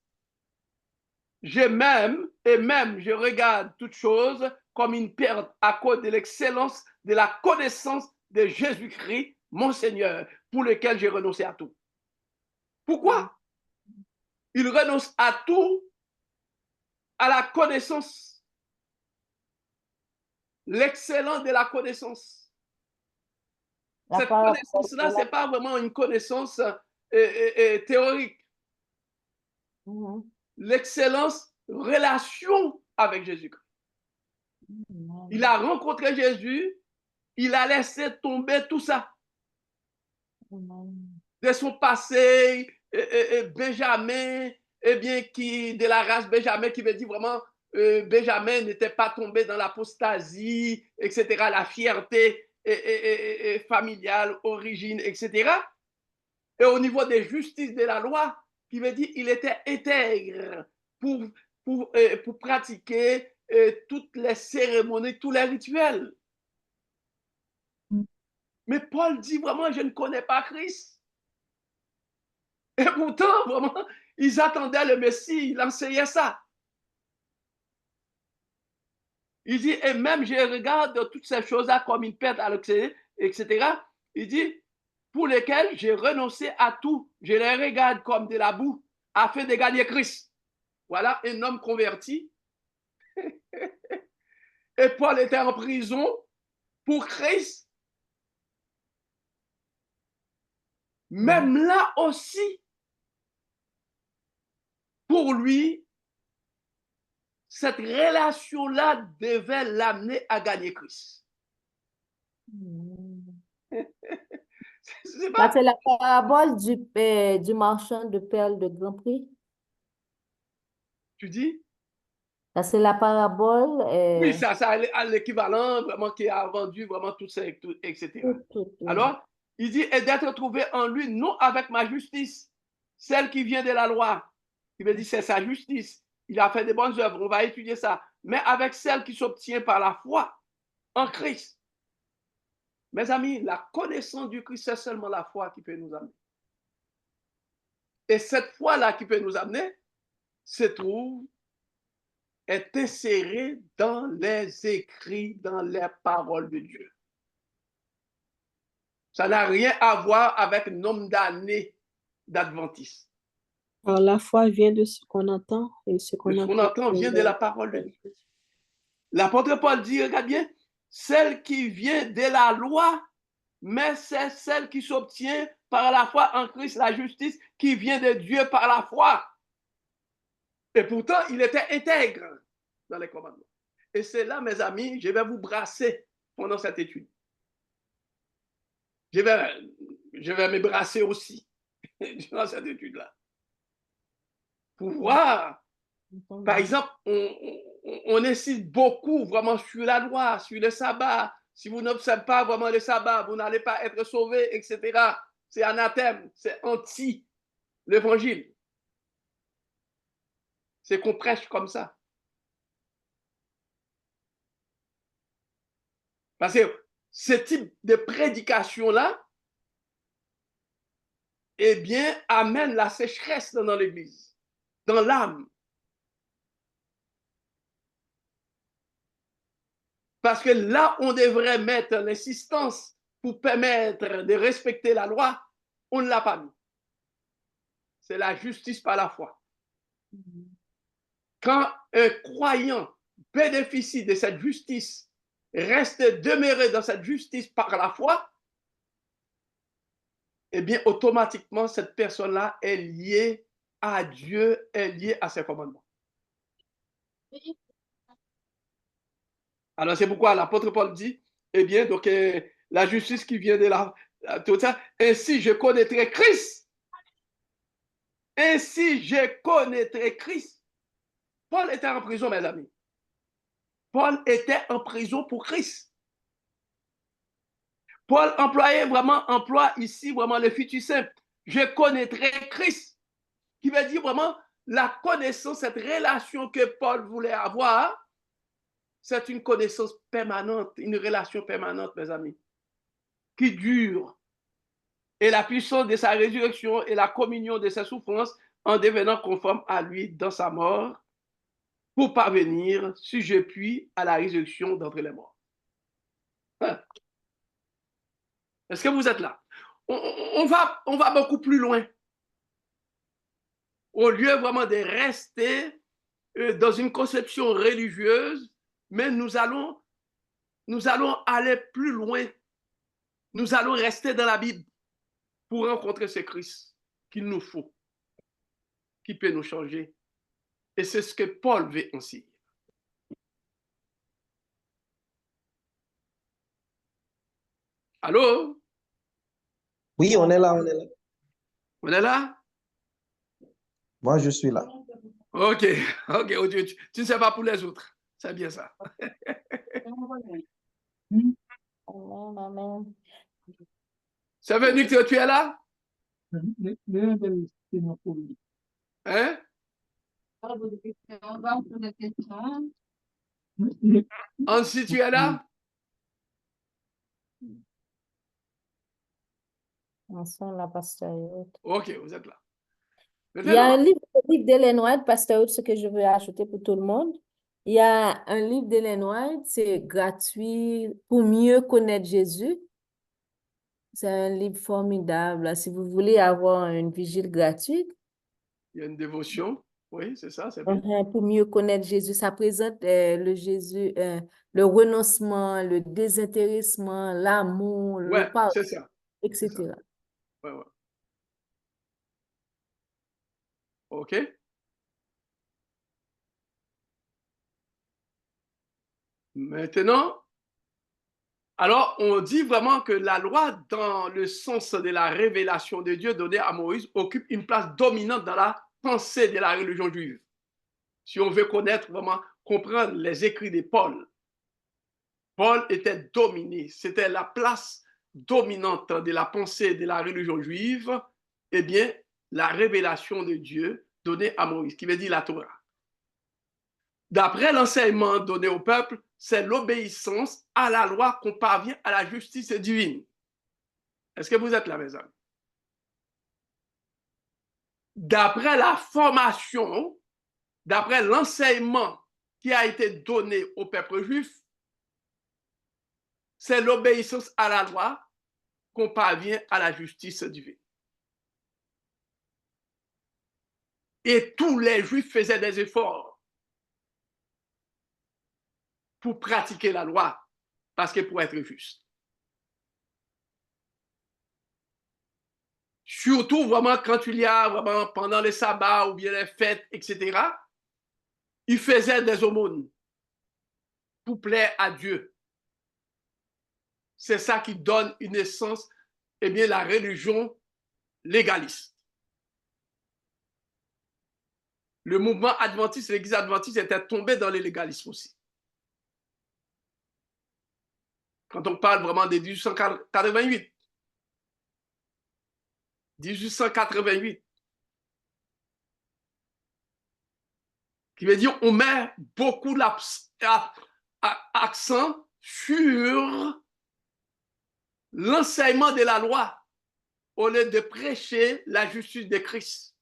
Je je regarde toutes choses comme une perte à cause de l'excellence de la connaissance de Jésus-Christ, mon Seigneur, pour lequel j'ai renoncé à tout. Pourquoi? Il renonce à tout, à la connaissance, l'excellence de la connaissance. Cette connaissance-là, ce n'est pas vraiment une connaissance théorique. L'excellence, relation avec Jésus-Christ. Il a rencontré Jésus, il a laissé tomber tout ça. De son passé, Benjamin, qui de la race Benjamin, qui veut dire vraiment, Benjamin n'était pas tombé dans l'apostasie, etc., la fierté familiale, origine, etc. Et au niveau des justices de la loi, qui veut dire il était intègre pour pratiquer toutes les cérémonies, tous les rituels. Mais Paul dit vraiment, je ne connais pas Christ. Et pourtant, vraiment, ils attendaient le Messie, il enseignait ça. Il dit, et même je regarde toutes ces choses-là comme une perte à l'occident, etc. Il dit, pour lesquels j'ai renoncé à tout. Je les regarde comme de la boue afin de gagner Christ. Voilà un homme converti. Et Paul était en prison pour Christ. Même là aussi, pour lui, cette relation-là devait l'amener à gagner Christ. C'est la parabole du marchand de perles de Grand Prix. Tu dis? C'est la parabole. Oui, ça a l'équivalent vraiment qui a vendu vraiment tout ça, etc. Alors, il dit, et d'être trouvé en lui, non avec ma justice, celle qui vient de la loi. Il veut dire, c'est sa justice. Il a fait des bonnes œuvres, on va étudier ça. Mais avec celle qui s'obtient par la foi en Christ. Mes amis, la connaissance du Christ, c'est seulement la foi qui peut nous amener. Et cette foi-là qui peut nous amener se trouve, est insérée dans les écrits, dans les paroles de Dieu. Ça n'a rien à voir avec le nombre d'années d'adventisme. Alors, la foi vient de ce qu'on entend et ce qu'on entend vient de la parole de Dieu. L'apôtre Paul dit, regarde bien, celle qui vient de la loi, mais c'est celle qui s'obtient par la foi en Christ, la justice qui vient de Dieu par la foi. Et pourtant, il était intègre dans les commandements. Et c'est là, mes amis, je vais vous brasser pendant cette étude. Je vais me brasser aussi durant cette étude-là. Pour voir, par exemple, on insiste beaucoup vraiment sur la loi, sur le sabbat. Si vous n'observez pas vraiment le sabbat, vous n'allez pas être sauvé, etc. C'est anathème, c'est anti l'évangile. C'est qu'on prêche comme ça. Parce que ce type de prédication-là, eh bien, amène la sécheresse dans l'Église, dans l'âme. Parce que là, on devrait mettre l'insistance pour permettre de respecter la loi, on ne l'a pas mis. C'est la justice par la foi. Quand un croyant bénéficie de cette justice, reste demeuré dans cette justice par la foi, eh bien, automatiquement, cette personne-là est liée à Dieu, est liée à ses commandements. Alors, c'est pourquoi l'apôtre Paul dit, eh bien, donc, la justice qui vient de tout ça, ainsi je connaîtrai Christ. Ainsi je connaîtrai Christ. Paul était en prison, mes amis. Paul était en prison pour Christ. Paul emploie ici vraiment le futur simple. Je connaîtrai Christ. Qui veut dire vraiment la connaissance, cette relation que Paul voulait avoir, c'est une connaissance permanente, une relation permanente, mes amis, qui dure. Et la puissance de sa résurrection et la communion de ses souffrances en devenant conforme à lui dans sa mort, pour parvenir, si je puis, à la résurrection d'entre les morts. Hein? Est-ce que vous êtes là? On va beaucoup plus loin. Au lieu vraiment de rester dans une conception religieuse, mais nous allons aller plus loin Nous allons rester dans la Bible pour rencontrer ce Christ qu'il nous faut, qui peut nous changer. Et c'est ce que Paul veut enseigner. Allô? Oui, on est là, on est là. On est là? Moi, je suis là. Ok, ok, tu ne sais pas pour les autres. C'est bien ça. C'est venu que tu es là? Hein? Ansi, tu es là? Ok, vous êtes là. Il y a un livre d'Ellen White, Pasteur, ce que je veux ajouter pour tout le monde. Il y a un livre d'Ellen White, c'est gratuit pour mieux connaître Jésus. C'est un livre formidable. Si vous voulez avoir une vigile gratuite. Il y a une dévotion. Oui, c'est ça, c'est bien. Pour mieux connaître Jésus, ça présente le Jésus, le renoncement, le désintéressement, l'amour, Ouais, le pardon, c'est ça. etc. C'est ça. Ouais, ouais. OK. Maintenant, alors on dit vraiment que la loi, dans le sens de la révélation de Dieu donnée à Moïse, occupe une place dominante dans la pensée de la religion juive. Si on veut connaître vraiment, comprendre les écrits de Paul, Paul était dominé, c'était la place dominante de la pensée de la religion juive, eh bien, la révélation de Dieu donnée à Moïse, qui veut dire la Torah. D'après l'enseignement donné au peuple, c'est l'obéissance à la loi qu'on parvient à la justice divine. Est-ce que vous êtes là, mes amis? D'après la formation, d'après l'enseignement qui a été donné au peuple juif, c'est l'obéissance à la loi qu'on parvient à la justice divine. Et tous les juifs faisaient des efforts pour pratiquer la loi, parce que pour être juste. Surtout vraiment quand il y a vraiment pendant les sabbats ou bien les fêtes, etc., ils faisaient des aumônes pour plaire à Dieu. C'est ça qui donne une essence, eh bien, la religion légaliste. Le mouvement adventiste, l'église adventiste était tombée dans le légalisme aussi. Quand on parle vraiment de 1888, qui veut dire on met beaucoup d'accent sur l'enseignement de la loi au lieu de prêcher la justice de Christ.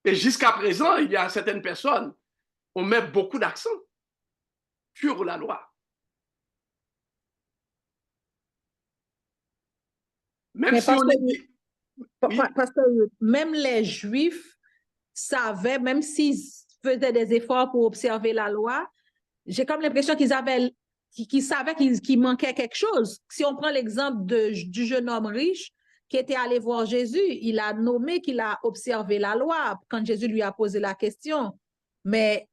Et jusqu'à présent, il y a certaines personnes, on met beaucoup d'accent sur la loi. Même si on dit... Oui. Parce que même les Juifs savaient, même s'ils faisaient des efforts pour observer la loi, j'ai comme l'impression qu'ils savaient qu'il manquait quelque chose. Si on prend l'exemple du jeune homme riche qui était allé voir Jésus, il a nommé qu'il a observé la loi quand Jésus lui a posé la question. Mais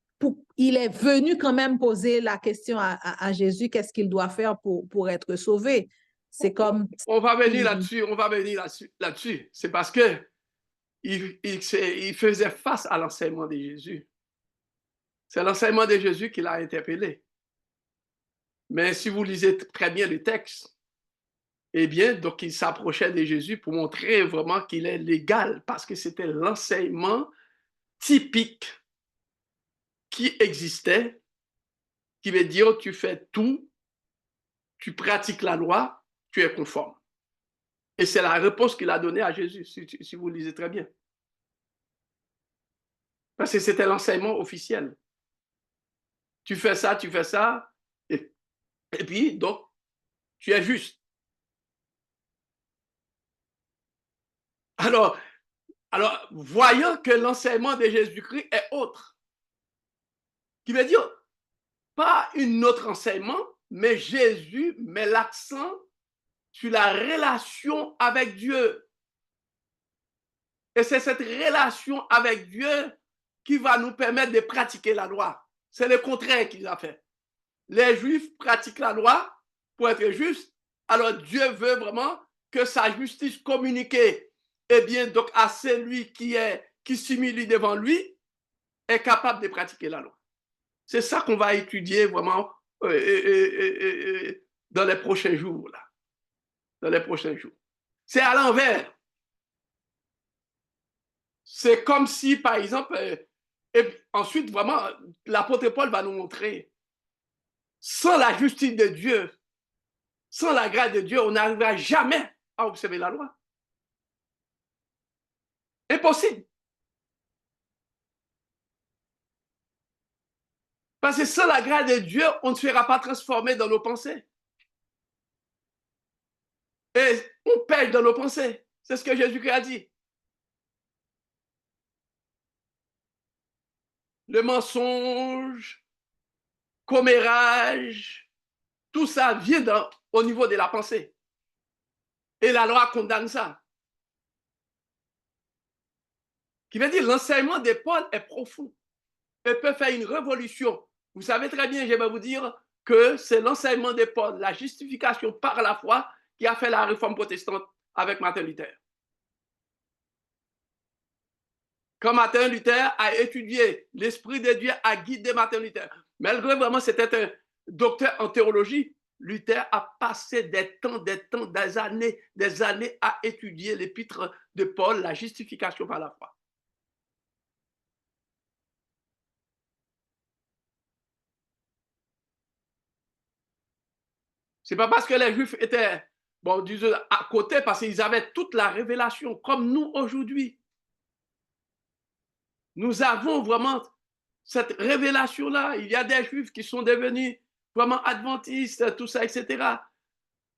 il est venu quand même poser la question à Jésus, qu'est-ce qu'il doit faire pour être sauvé. C'est comme... On va venir là-dessus, là-dessus. C'est parce que il faisait face à l'enseignement de Jésus. C'est l'enseignement de Jésus qui l'a interpellé. Mais si vous lisez très bien le texte, eh bien, donc il s'approchait de Jésus pour montrer vraiment qu'il est légal, parce que c'était l'enseignement typique qui existait, qui veut dire tu fais tout, tu pratiques la loi, tu es conforme. Et c'est la réponse qu'il a donnée à Jésus, si vous lisez très bien. Parce que c'était l'enseignement officiel. Tu fais ça, et puis, donc, tu es juste. Alors, voyant que l'enseignement de Jésus-Christ est autre, qui veut dire pas un autre enseignement, mais Jésus met l'accent sur la relation avec Dieu. Et c'est cette relation avec Dieu qui va nous permettre de pratiquer la loi. C'est le contraire qu'il a fait. Les Juifs pratiquent la loi pour être justes, alors Dieu veut vraiment que sa justice communiquée, eh bien, donc à celui qui s'humilie devant lui, est capable de pratiquer la loi. C'est ça qu'on va étudier vraiment dans les prochains jours, là. Dans les prochains jours. C'est à l'envers. C'est comme si, par exemple, et ensuite, vraiment, l'apôtre Paul va nous montrer, sans la justice de Dieu, sans la grâce de Dieu, on n'arrivera jamais à observer la loi. Impossible. Parce que sans la grâce de Dieu, on ne sera pas transformé dans nos pensées. Et on pêche dans nos pensées. C'est ce que Jésus-Christ a dit. Le mensonge, commérage, tout ça vient au niveau de la pensée. Et la loi condamne ça. Qui veut dire l'enseignement de Paul est profond. Il peut faire une révolution. Vous savez très bien, je vais vous dire que c'est l'enseignement de Paul, la justification par la foi, qui a fait la réforme protestante avec Martin Luther. Quand Martin Luther a étudié, l'Esprit de Dieu a guidé Martin Luther. Malgré vraiment c'était un docteur en théologie, Luther a passé des années à étudier l'épître de Paul, la justification par la foi. C'est pas parce que les Juifs étaient, bon, disons, à côté, parce qu'ils avaient toute la révélation, comme nous aujourd'hui. Nous avons vraiment cette révélation-là. Il y a des Juifs qui sont devenus vraiment adventistes, tout ça, etc.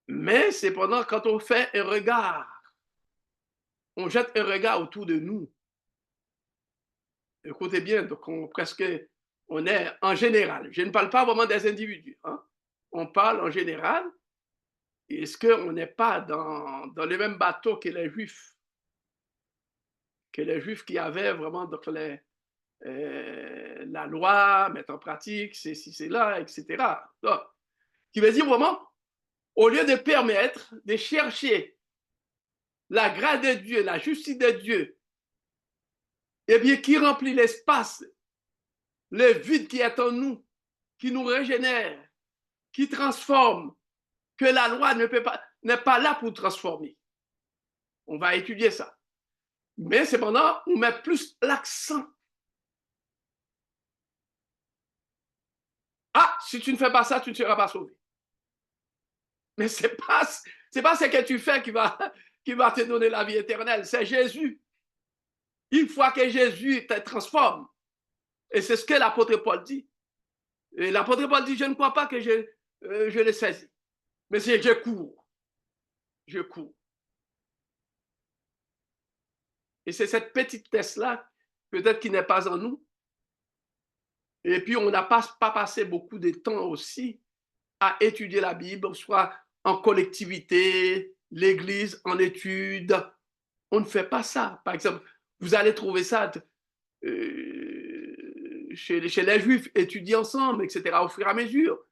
Mais cependant, quand on fait un regard, on jette un regard autour de nous. Écoutez bien, donc on est en général. Je ne parle pas vraiment des individus. Hein. On parle en général. Est-ce qu'on n'est pas dans le même bateau que les Juifs? Que les Juifs qui avaient vraiment donc la loi, mettre en pratique, ceci, cela, etc. Donc, qui veut dire vraiment, au lieu de permettre de chercher la grâce de Dieu, la justice de Dieu, eh bien, qui remplit l'espace, le vide qui est en nous, qui nous régénère, qui transforme, que la loi n'est pas là pour transformer. On va étudier ça. Mais cependant, on met plus l'accent. Ah, si tu ne fais pas ça, tu ne seras pas sauvé. Mais ce n'est pas ce que tu fais qui va te donner la vie éternelle, c'est Jésus. Une fois que Jésus te transforme, et c'est ce que l'apôtre Paul dit. Et l'apôtre Paul dit, je ne crois pas que je le saisis, mais c'est je cours. Je cours. Et c'est cette petitesse-là, peut-être qui n'est pas en nous. Et puis, on n'a pas passé beaucoup de temps aussi à étudier la Bible, soit en collectivité, l'église, en études. On ne fait pas ça. Par exemple, vous allez trouver ça chez les Juifs, étudier ensemble, etc., au fur et à mesure.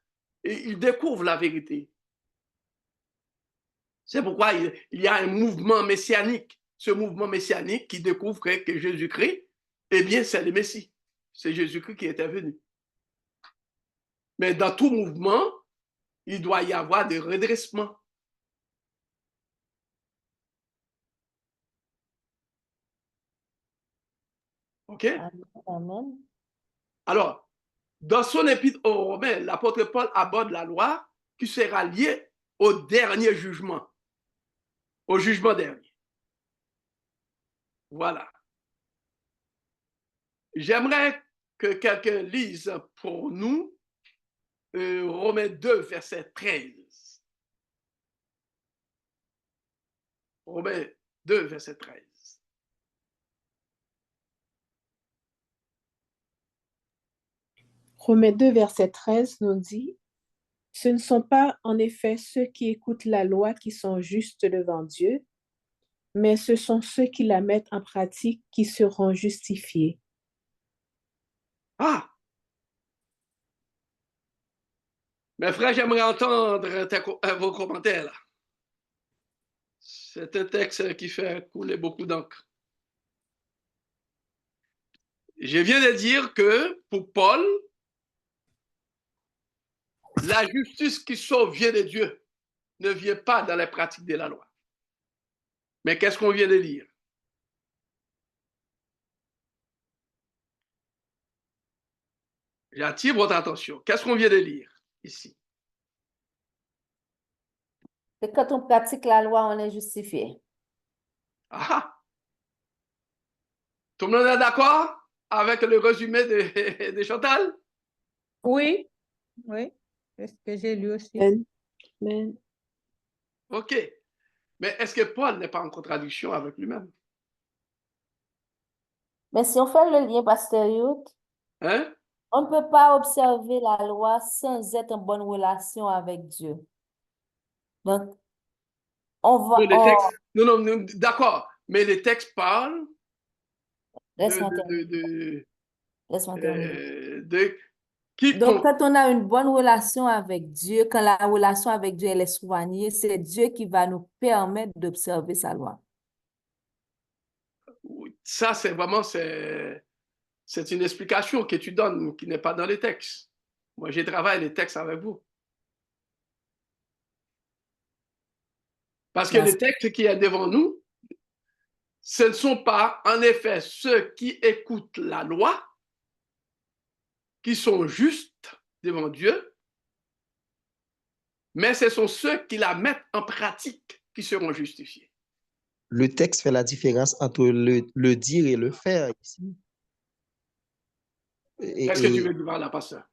Et ils découvrent la vérité. C'est pourquoi il y a un mouvement messianique. Ce mouvement messianique qui découvre que Jésus-Christ, eh bien, c'est le Messie. C'est Jésus-Christ qui était venu. Mais dans tout mouvement, il doit y avoir des redressements. OK? Amen. Alors, dans son épître aux Romains, l'apôtre Paul aborde la loi qui sera liée au dernier jugement, au jugement dernier. Voilà. J'aimerais que quelqu'un lise pour nous Romains 2, verset 13. Romains 2, verset 13. Romains 2, verset 13 nous dit, Ce ne sont pas en effet ceux qui écoutent la loi qui sont justes devant Dieu, mais ce sont ceux qui la mettent en pratique qui seront justifiés. Ah! Mes frères, j'aimerais entendre vos commentaires là. C'est un texte qui fait couler beaucoup d'encre. Je viens de dire que pour Paul, la justice qui sauve vient de Dieu, ne vient pas dans les pratiques de la loi. Mais qu'est-ce qu'on vient de lire? J'attire votre attention. Qu'est-ce qu'on vient de lire ici? Et quand on pratique la loi, on est justifié. Ah! Tout le monde est d'accord avec le résumé de Chantal? Oui, oui, c'est ce que j'ai lu aussi. Amen. OK. Mais est-ce que Paul n'est pas en contradiction avec lui-même? Mais si on fait le lien, Pasteur Youth, Hein? on ne peut pas observer la loi sans être en bonne relation avec Dieu. Donc, on va... Non, d'accord. Mais les textes parlent Laisse-moi terminer. Laisse-moi terminer. Donc, quand on a une bonne relation avec Dieu, quand la relation avec Dieu elle est soignée, c'est Dieu qui va nous permettre d'observer sa loi. Ça, c'est vraiment, c'est une explication que tu donnes qui n'est pas dans les textes. Moi, j'ai travaillé les textes avec vous. Parce que les textes qui sont devant nous, ce ne sont pas, en effet, ceux qui écoutent la loi, qui sont justes devant Dieu, mais ce sont ceux qui la mettent en pratique qui seront justifiés. Le texte fait la différence entre le dire et le faire ici. Qu'est-ce que tu veux dire par là, pasteur?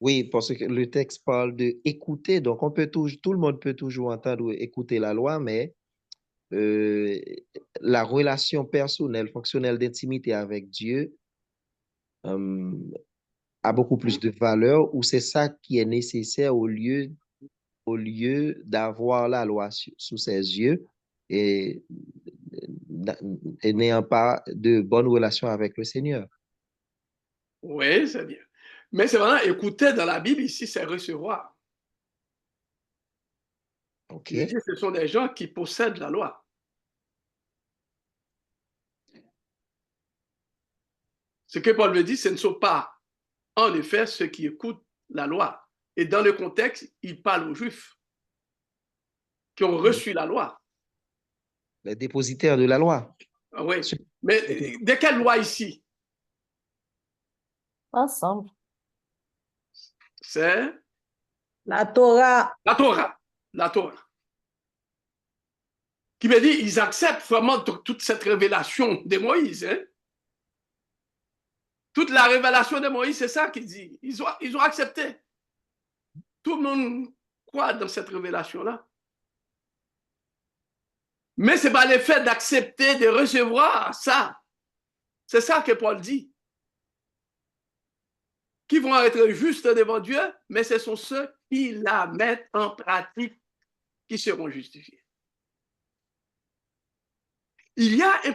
Oui, parce que le texte parle de écouter. Donc, tout le monde peut toujours entendre écouter la loi, mais la relation personnelle, fonctionnelle d'intimité avec Dieu a beaucoup plus de valeur, ou c'est ça qui est nécessaire au lieu d'avoir la loi sous ses yeux et n'ayant pas de bonne relation avec le Seigneur. Oui, c'est bien. Mais c'est vraiment écouter dans la Bible ici, c'est recevoir. Okay. Ce sont des gens qui possèdent la loi. Ce que Paul veut dire, ce ne sont pas, en effet, ceux qui écoutent la loi. Et dans le contexte, il parle aux Juifs qui ont reçu la loi. Les dépositaires de la loi. Oui. Mais de quelle loi ici? Ensemble. C'est la Torah. La Torah. La Torah. Qui veut dire ils acceptent vraiment toute cette révélation de Moïse. Hein? Toute la révélation de Moïse, c'est ça qu'il dit. Ils ont accepté. Tout le monde croit dans cette révélation-là. Mais ce n'est pas le fait d'accepter, de recevoir ça. C'est ça que Paul dit. Qui vont être justes devant Dieu, mais ce sont ceux qui la mettent en pratique qui seront justifiés. Il y a un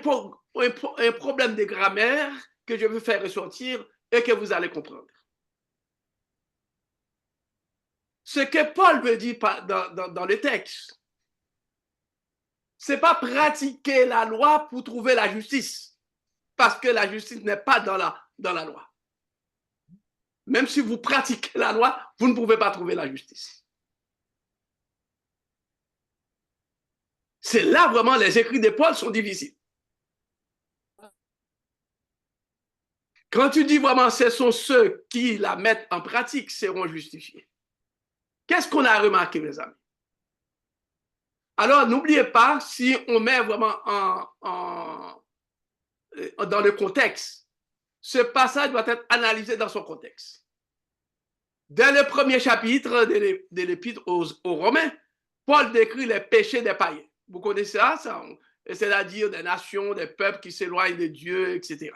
problème de grammaire que je veux faire ressortir et que vous allez comprendre. Ce que Paul veut dire dans le texte, ce n'est pas pratiquer la loi pour trouver la justice, parce que la justice n'est pas dans la loi. Même si vous pratiquez la loi, vous ne pouvez pas trouver la justice. C'est là vraiment les écrits de Paul sont difficiles. Quand tu dis vraiment ce sont ceux qui la mettent en pratique seront justifiés. Qu'est-ce qu'on a remarqué, mes amis? Alors, n'oubliez pas, si on met vraiment dans le contexte, ce passage doit être analysé dans son contexte. Dès le premier chapitre de l'Épître aux Romains, Paul décrit les péchés des païens. Vous connaissez ça? C'est-à-dire des nations, des peuples qui s'éloignent de Dieu, etc.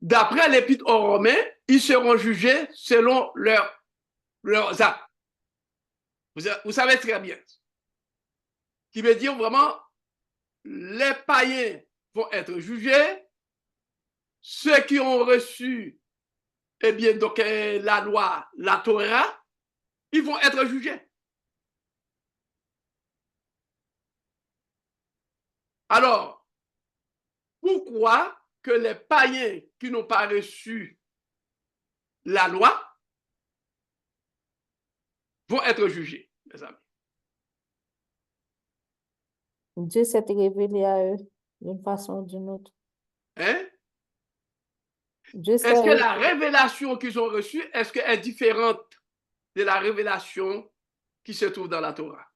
D'après l'Épître aux Romains, ils seront jugés selon leur Ça, vous savez très bien. Qui veut dire vraiment, les païens vont être jugés, ceux qui ont reçu, eh bien, donc, la loi, la Torah, ils vont être jugés. Alors, pourquoi que les païens qui n'ont pas reçu la loi vont être jugés, mes amis? Dieu s'est révélé à eux d'une façon ou d'une autre. Hein? Dieu s'est Est-ce que la révélé. révélation qu'ils ont reçue, est-ce qu'elle est différente de la révélation qui se trouve dans la Torah?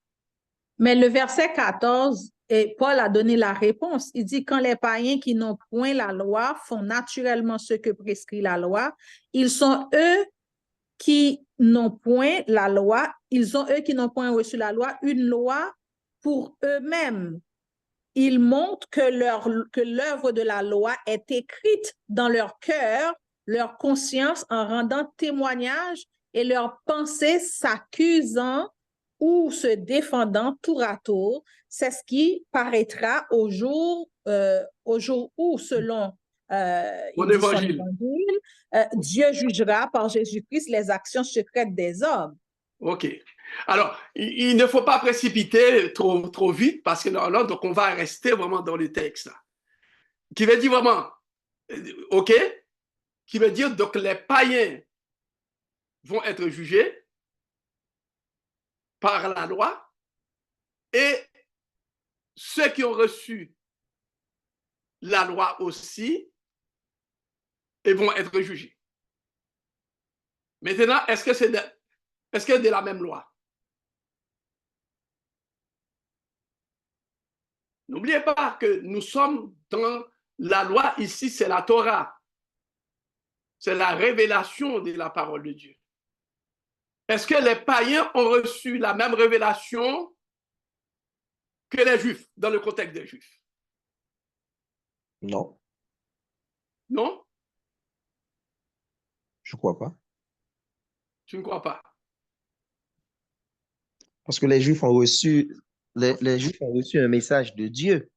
Mais le verset 14, et Paul a donné la réponse. Il dit, quand les païens qui n'ont point la loi font naturellement ce que prescrit la loi, ils sont eux qui n'ont point la loi, ils ont eux qui n'ont point reçu la loi, une loi pour eux-mêmes. Ils montrent que l'œuvre de la loi est écrite dans leur cœur, leur conscience en rendant témoignage et leurs pensées s'accusant ou se défendant tour à tour. C'est ce qui paraîtra au jour où, selon Mon évangile. Dieu jugera par Jésus-Christ les actions secrètes des hommes. OK. Alors, il ne faut pas précipiter trop vite parce que là, donc on va rester vraiment dans le texte. Qui veut dire vraiment, OK, qui veut dire donc les païens vont être jugés par la loi et ceux qui ont reçu la loi aussi et vont être jugés. Maintenant, est-ce que c'est de la même loi? N'oubliez pas que nous sommes dans la loi ici, c'est la Torah. C'est la révélation de la parole de Dieu. Est-ce que les païens ont reçu la même révélation que les Juifs, dans le contexte des Juifs? Non, Non? je ne crois pas. Tu ne crois pas? Parce que les Juifs ont reçu, les Juifs ont reçu un message de Dieu.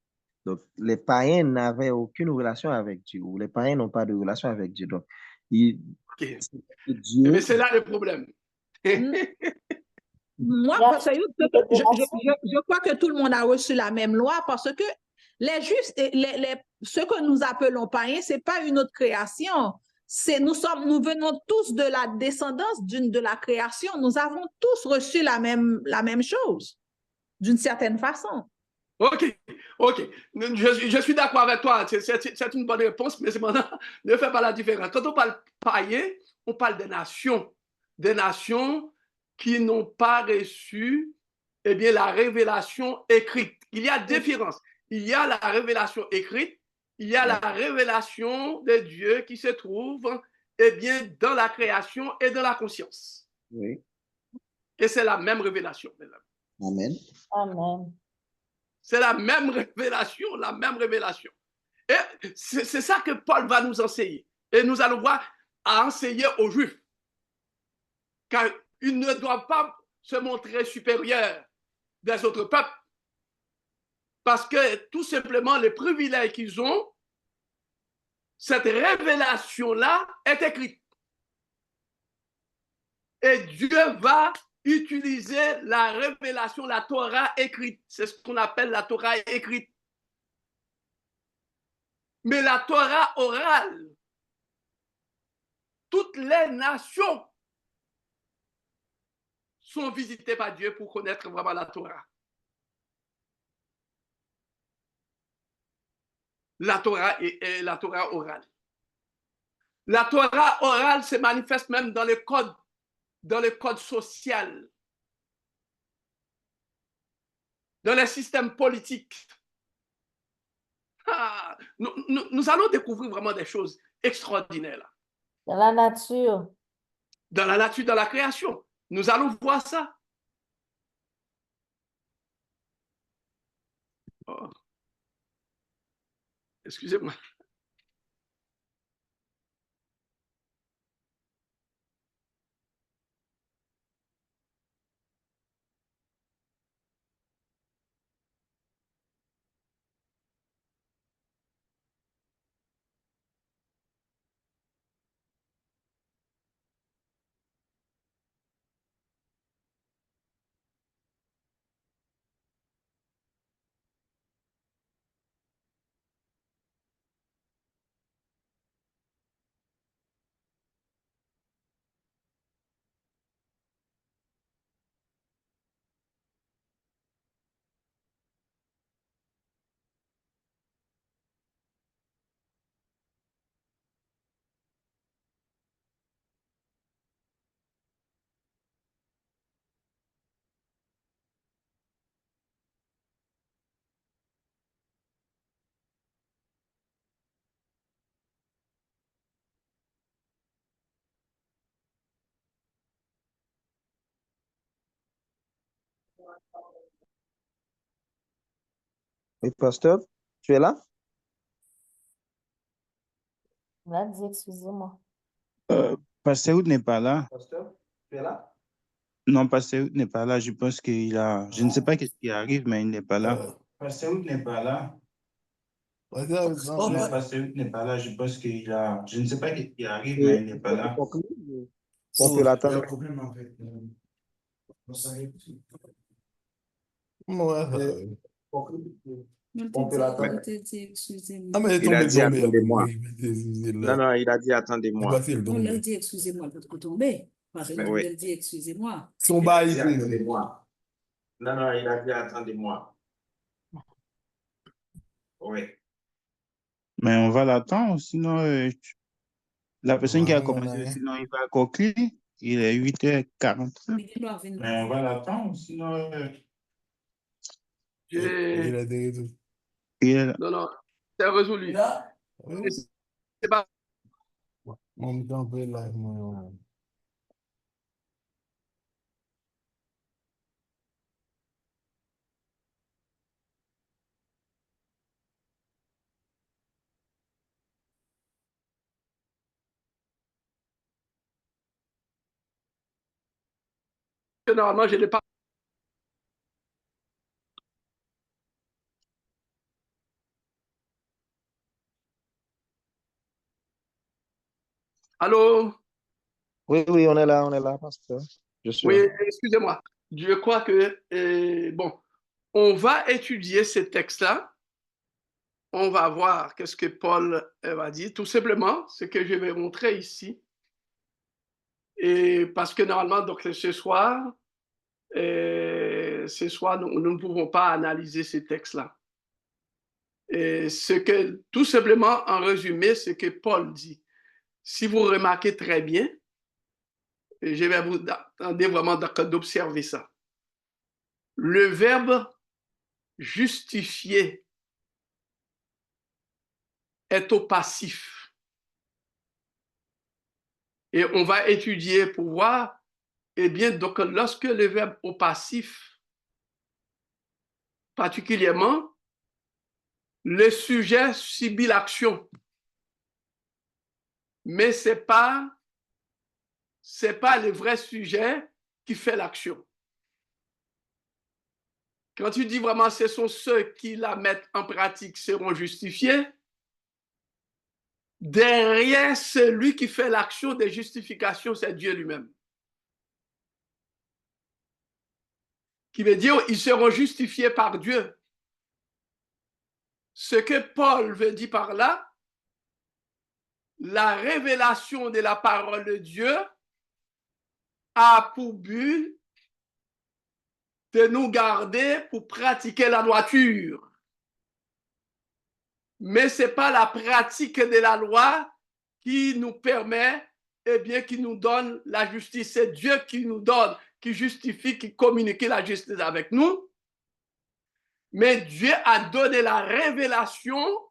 Donc, les païens n'avaient aucune relation avec Dieu, ou les païens n'ont pas de relation avec Dieu. Donc, Okay. Dieu... Mais c'est là le problème. Moi, parce que je crois que tout le monde a reçu la même loi parce que les Juifs, ce que nous appelons païens, ce n'est pas une autre création. Nous venons tous de la descendance de la création. Nous avons tous reçu la même chose, d'une certaine façon. OK. Je suis d'accord avec toi. C'est une bonne réponse, mais maintenant, ne fais pas la différence. Quand on parle païen, on parle des nations. Des nations qui n'ont pas reçu eh bien, la révélation écrite. Il y a différence. Il y a la révélation écrite, il y a la révélation de Dieu qui se trouve eh bien, dans la création et dans la conscience. Oui. Et c'est la même révélation. Amen. Amen. C'est la même révélation, la même révélation. Et c'est ça que Paul va nous enseigner. Et nous allons voir à enseigner aux Juifs. Car ils ne doivent pas se montrer supérieurs des autres peuples. Parce que tout simplement, les privilèges qu'ils ont, cette révélation-là est écrite. Et Dieu va utiliser la révélation, la Torah écrite. C'est ce qu'on appelle la Torah écrite. Mais la Torah orale, toutes les nations sont visitées par Dieu pour connaître vraiment la Torah. La Torah et la Torah orale. La Torah orale se manifeste même dans le code social, dans les systèmes politiques. Nous allons découvrir vraiment des choses extraordinaires là. Dans la nature. Dans la nature, dans la création. Nous allons voir ça. Oh. Excusez-moi. Oui, pasteur, tu es là? Il a dit, excusez-moi. Pasteur Wood n'est pas là. Pasteur, tu es là? Non, Pasteur Wood n'est pas là. Je pense qu'il a. Je ne sais pas qu'est-ce qui arrive, mais il n'est pas là. Pasteur Wood n'est pas là. Non, Pasteur Wood n'est pas là. Je pense qu'il a. Je ne sais pas qu'est-ce qui arrive, mais il n'est pas là. On peut l'attendre. On peut l'attendre. Il a dit attendez-moi. Non, non, il a dit attendez-moi. On leur dit excusez-moi, le peut tomber. Parce que Oui. leur dit excusez-moi. Il a dit attendez-moi. Non, non, il a dit attendez-moi. Oui. Mais on va l'attendre, sinon la personne qui a commencé, sinon il va conclure. Il est 8h40. Mais on va l'attendre, sinon. Il est là. Non, non, c'est résolu. C'est pas... Normalement, je n'ai pas... Allô? Oui, on est là, pasteur. Je suis Oui, là. excusez-moi. Je crois que, bon, on va étudier ces textes-là. On va voir qu'est-ce que Paul va dire. Tout simplement, ce que je vais montrer ici. Et parce que normalement, donc, ce soir, nous ne pouvons pas analyser ces textes-là. Et tout simplement, en résumé, ce que Paul dit. Si vous remarquez très bien, je vais vous demander vraiment d'observer ça. Le verbe justifier est au passif. Et on va étudier pour voir, eh bien, donc, lorsque le verbe au passif, particulièrement, le sujet subit l'action. Mais ce n'est pas le vrai sujet qui fait l'action. Quand tu dis vraiment ce sont ceux qui la mettent en pratique seront justifiés, derrière celui qui fait l'action de justification, c'est Dieu lui-même. Qui veut dire ils seront justifiés par Dieu. Ce que Paul veut dire par là, la révélation de la parole de Dieu a pour but de nous garder pour pratiquer la droiture. Mais ce n'est pas la pratique de la loi qui nous permet, eh bien, qui nous donne la justice. C'est Dieu qui nous donne, qui justifie, qui communique la justice avec nous. Mais Dieu a donné la révélation,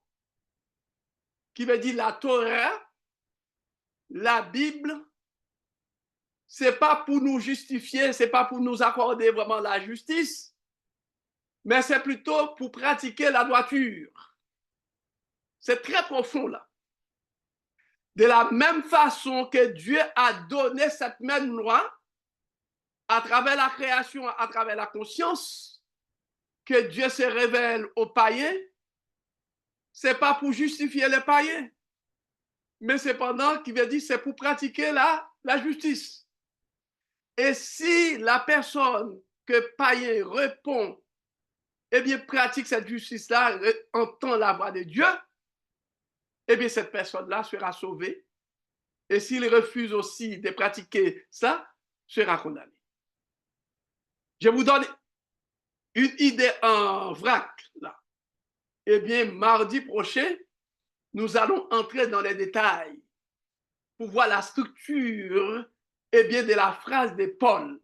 qui veut dire la Torah, la Bible. Ce n'est pas pour nous justifier, ce n'est pas pour nous accorder vraiment la justice, mais c'est plutôt pour pratiquer la droiture. C'est très profond là. De la même façon que Dieu a donné cette même loi à travers la création, à travers la conscience, que Dieu se révèle aux païens, ce n'est pas pour justifier les païens, mais cependant, qui veut dire c'est pour pratiquer la justice. Et si la personne que païen répond, eh bien, pratique cette justice-là, entend la voix de Dieu, eh bien, cette personne-là sera sauvée. Et s'il refuse aussi de pratiquer ça, sera condamné. Je vous donne une idée en vrac, là. Eh bien, mardi prochain, nous allons entrer dans les détails pour voir la structure, eh bien, de la phrase de Paul.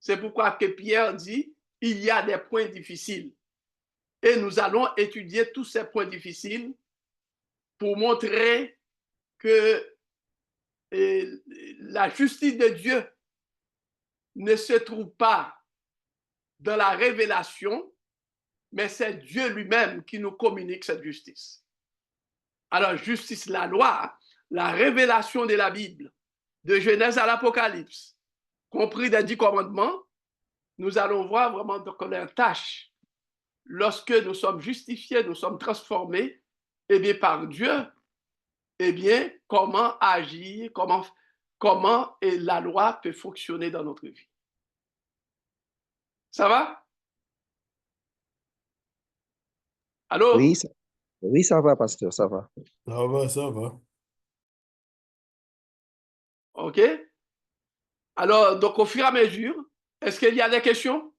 C'est pourquoi que Pierre dit, il y a des points difficiles. Et nous allons étudier tous ces points difficiles pour montrer que la justice de Dieu ne se trouve pas dans la révélation, mais c'est Dieu lui-même qui nous communique cette justice. Alors, justice, la loi, la révélation de la Bible, de Genèse à l'Apocalypse, compris des 10 commandements, nous allons voir vraiment de quelle tâche. Lorsque nous sommes justifiés, nous sommes transformés, eh bien, par Dieu, eh bien, comment agir, comment la loi peut fonctionner dans notre vie. Ça va? Allô? Oui, ça va, pasteur, ça va. Ça va. OK. Alors, donc, au fur et à mesure, est-ce qu'il y a des questions?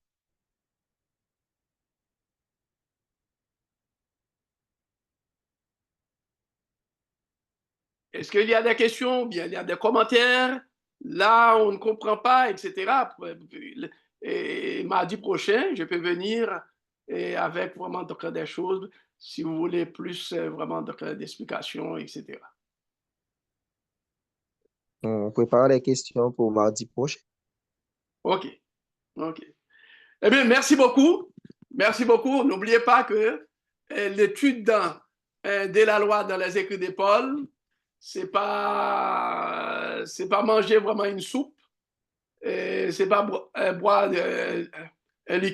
Est-ce qu'il y a des questions? Bien, il y a des commentaires. Là, on ne comprend pas, etc. Et mardi prochain, je peux venir et avec vraiment donc, des choses, si vous voulez plus vraiment d'explications, etc. On prépare les questions pour mardi prochain. OK. OK. Eh bien, merci beaucoup. Merci beaucoup. N'oubliez pas que l'étude de la loi dans les écrits de Paul, c'est pas manger vraiment une soupe, c'est pas boire un liquide.